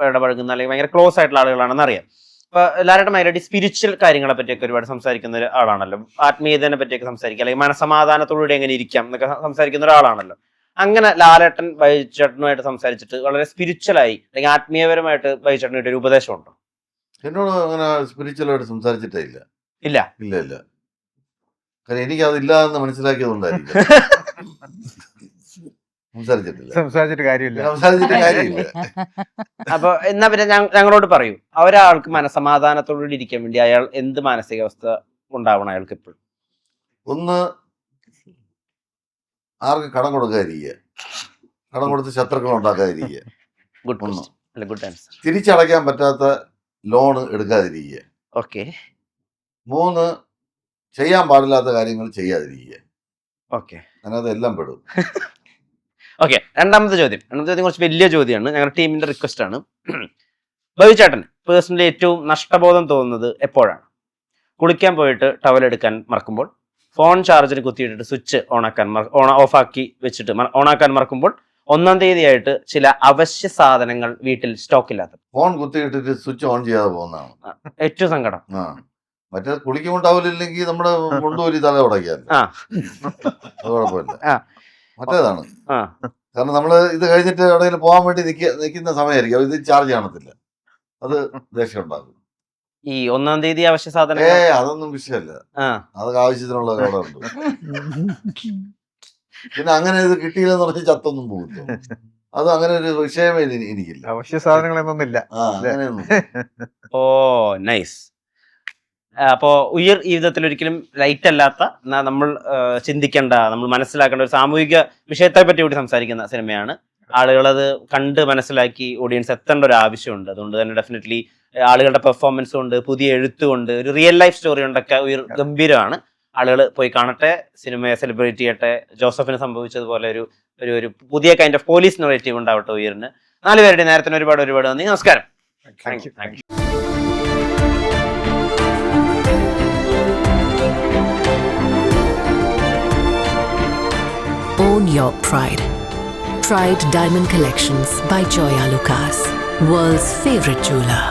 ഇടപഴകുന്ന അല്ലെങ്കിൽ ഭയങ്കര ക്ലോസ് ആയിട്ടുള്ള ആളുകളാണെന്ന് അറിയാം. അപ്പൊ ലാലേട്ടൻ ഭയങ്കര സ്പിരിച്വൽ കാര്യങ്ങളെ പറ്റിയൊക്കെ ഒരുപാട് സംസാരിക്കുന്ന ഒരു ആളാണല്ലോ, ആത്മീയതയെ പറ്റിയൊക്കെ സംസാരിക്കുക, അല്ലെങ്കിൽ മനസമാധാനത്തോടുകൂടി എങ്ങനെ ഇരിക്കാം എന്നൊക്കെ സംസാരിക്കുന്ന ഒരാളാണല്ലോ. അങ്ങനെ ലാലേട്ടൻ ബൈചേട്ടനുമായിട്ട് സംസാരിച്ചിട്ട് വളരെ സ്പിരിച്വലായി അല്ലെങ്കിൽ ആത്മീയപരമായിട്ട് ബൈചേട്ടന് കിട്ടിയ ഒരു ഉപദേശമുണ്ടോ? എന്നോട് അങ്ങനെ സ്പിരിച്വലായിട്ട് സംസാരിച്ചിട്ടേ ഇല്ല. ഇല്ല ഇല്ല ഇല്ല, കാരണം എനിക്ക് അതില്ല എന്ന് മനസ്സിലാക്കിയതുകൊണ്ടായിരിക്കും സംസാരിച്ചിട്ട് കാര്യമില്ല. അപ്പൊ എന്നാ പിന്നെ ഞങ്ങളോട് പറയൂ, ഒരാൾക്ക് മനസമാധാനത്തോടുകൂടി ഇരിക്കാൻ വേണ്ടി അയാൾ എന്ത് മാനസികാവസ്ഥ ഉണ്ടാവണം അയാൾക്ക് എപ്പോഴും? ഒന്ന്, ആർക്ക് കടം കൊടുക്കാതിരിക്കുക, കടം കൊടുത്ത് ശത്രുക്കൾ ഉണ്ടാക്കാതിരിക്കുക. Good answer. തിരിച്ചടയ്ക്കാൻ പറ്റാത്ത ലോൺ എടുക്കാതിരിക്കുക. ഓക്കെ. 3, ചെയ്യാൻ പാടില്ലാത്ത കാര്യങ്ങൾ ചെയ്യാതിരിക്കുക. ഓക്കെ, അതിനകത്ത് എല്ലാം പെടും. ഓക്കെ. രണ്ടാമത്തെ ചോദ്യം കുറച്ച് വലിയ ചോദ്യമാണ്, ഞങ്ങളുടെ ടീമിന്റെ റിക്വസ്റ്റ് ആണ്. ബൈചേട്ടന് പേഴ്സണലി ഏറ്റവും നഷ്ടബോധം തോന്നുന്നത് എപ്പോഴാണ്? കുളിക്കാൻ പോയിട്ട് ടവൽ എടുക്കാൻ മറക്കുമ്പോൾ, ഫോൺ ചാർജർ കുത്തിയിട്ടിട്ട് സ്വിച്ച് ഓഫാക്കി വെച്ചിട്ട് ഓണാക്കാൻ മറക്കുമ്പോൾ, 1-ാം തീയതിയായിട്ട് ചില അവശ്യ സാധനങ്ങൾ വീട്ടിൽ സ്റ്റോക്ക് ഇല്ലാത്ത. ഫോൺ കുത്തിയിട്ടിട്ട് സ്വിച്ച് ഓൺ ചെയ്യാതെ പോകുന്നതാണ് ഏറ്റവും സങ്കടം. മറ്റേ കുളിക്കുമ്പോണ്ടാവില്ലെങ്കിൽ നമ്മുടെ കൊണ്ടുപോയി തല ഉടയ്ക്കാൻ, അത് കുഴപ്പമില്ല. മറ്റേതാണ്, കാരണം നമ്മള് ഇത് കഴിഞ്ഞിട്ട് എവിടെയെങ്കിലും പോകാൻ വേണ്ടി നിൽക്കുന്ന സമയമായിരിക്കും, ഇത് ചാർജ് കാണത്തില്ല, അത് ദേഷ്യം ഉണ്ടാകും. ഈ 1-ാം തീയതി അവശ്യ സാധനം അതൊന്നും വിഷയമല്ല, അതൊക്കെ ആവശ്യത്തിനുള്ള കടമുണ്ട്. പിന്നെ അങ്ങനെ ഇത് കിട്ടിയില്ലെന്ന് പറഞ്ഞ് ചത്തൊന്നും പോകില്ല, അത് അങ്ങനെ ഒരു വിഷയമേ എനിക്കില്ല. അവശ്യ സാധനങ്ങളൊന്നുമില്ല. അങ്ങനെയൊന്നും. ഓ നൈസ്. അപ്പോ ഉയർ ജീവിതത്തിൽ ഒരിക്കലും ലൈറ്റ് അല്ലാത്ത, നമ്മൾ ചിന്തിക്കേണ്ട, നമ്മൾ മനസ്സിലാക്കേണ്ട ഒരു സാമൂഹിക വിഷയത്തെ പറ്റി കൂടി സംസാരിക്കുന്ന സിനിമയാണ്. ആളുകളത് കണ്ട് മനസ്സിലാക്കി ഓഡിയൻസ് എത്തേണ്ട ഒരു ആവശ്യമുണ്ട്. അതുകൊണ്ട് തന്നെ ഡെഫിനറ്റ്ലി ആളുകളുടെ പെർഫോമൻസ് കൊണ്ട്, പുതിയ എഴുത്തുകൊണ്ട്, ഒരു റിയൽ ലൈഫ് സ്റ്റോറി കൊണ്ടൊക്കെ ഉയർ ഗംഭീരമാണ്. ആളുകൾ പോയി കാണട്ടെ, സിനിമയെ സെലിബ്രേറ്റ് ചെയ്യട്ടെ. ജോസഫിന് സംഭവിച്ചതുപോലെ ഒരു പുതിയ കൈൻഡ് ഓഫ് പോലീസ് നറേറ്റീവ് ഉണ്ടാവട്ടെ ഉയർന്ന്. 4 പേരുടെ നേരത്തിന് ഒരുപാട് നന്ദി. നമസ്കാരം. Thank you. Own your pride. Pride Diamond Collections by Joya Lucas, world's favorite jeweler.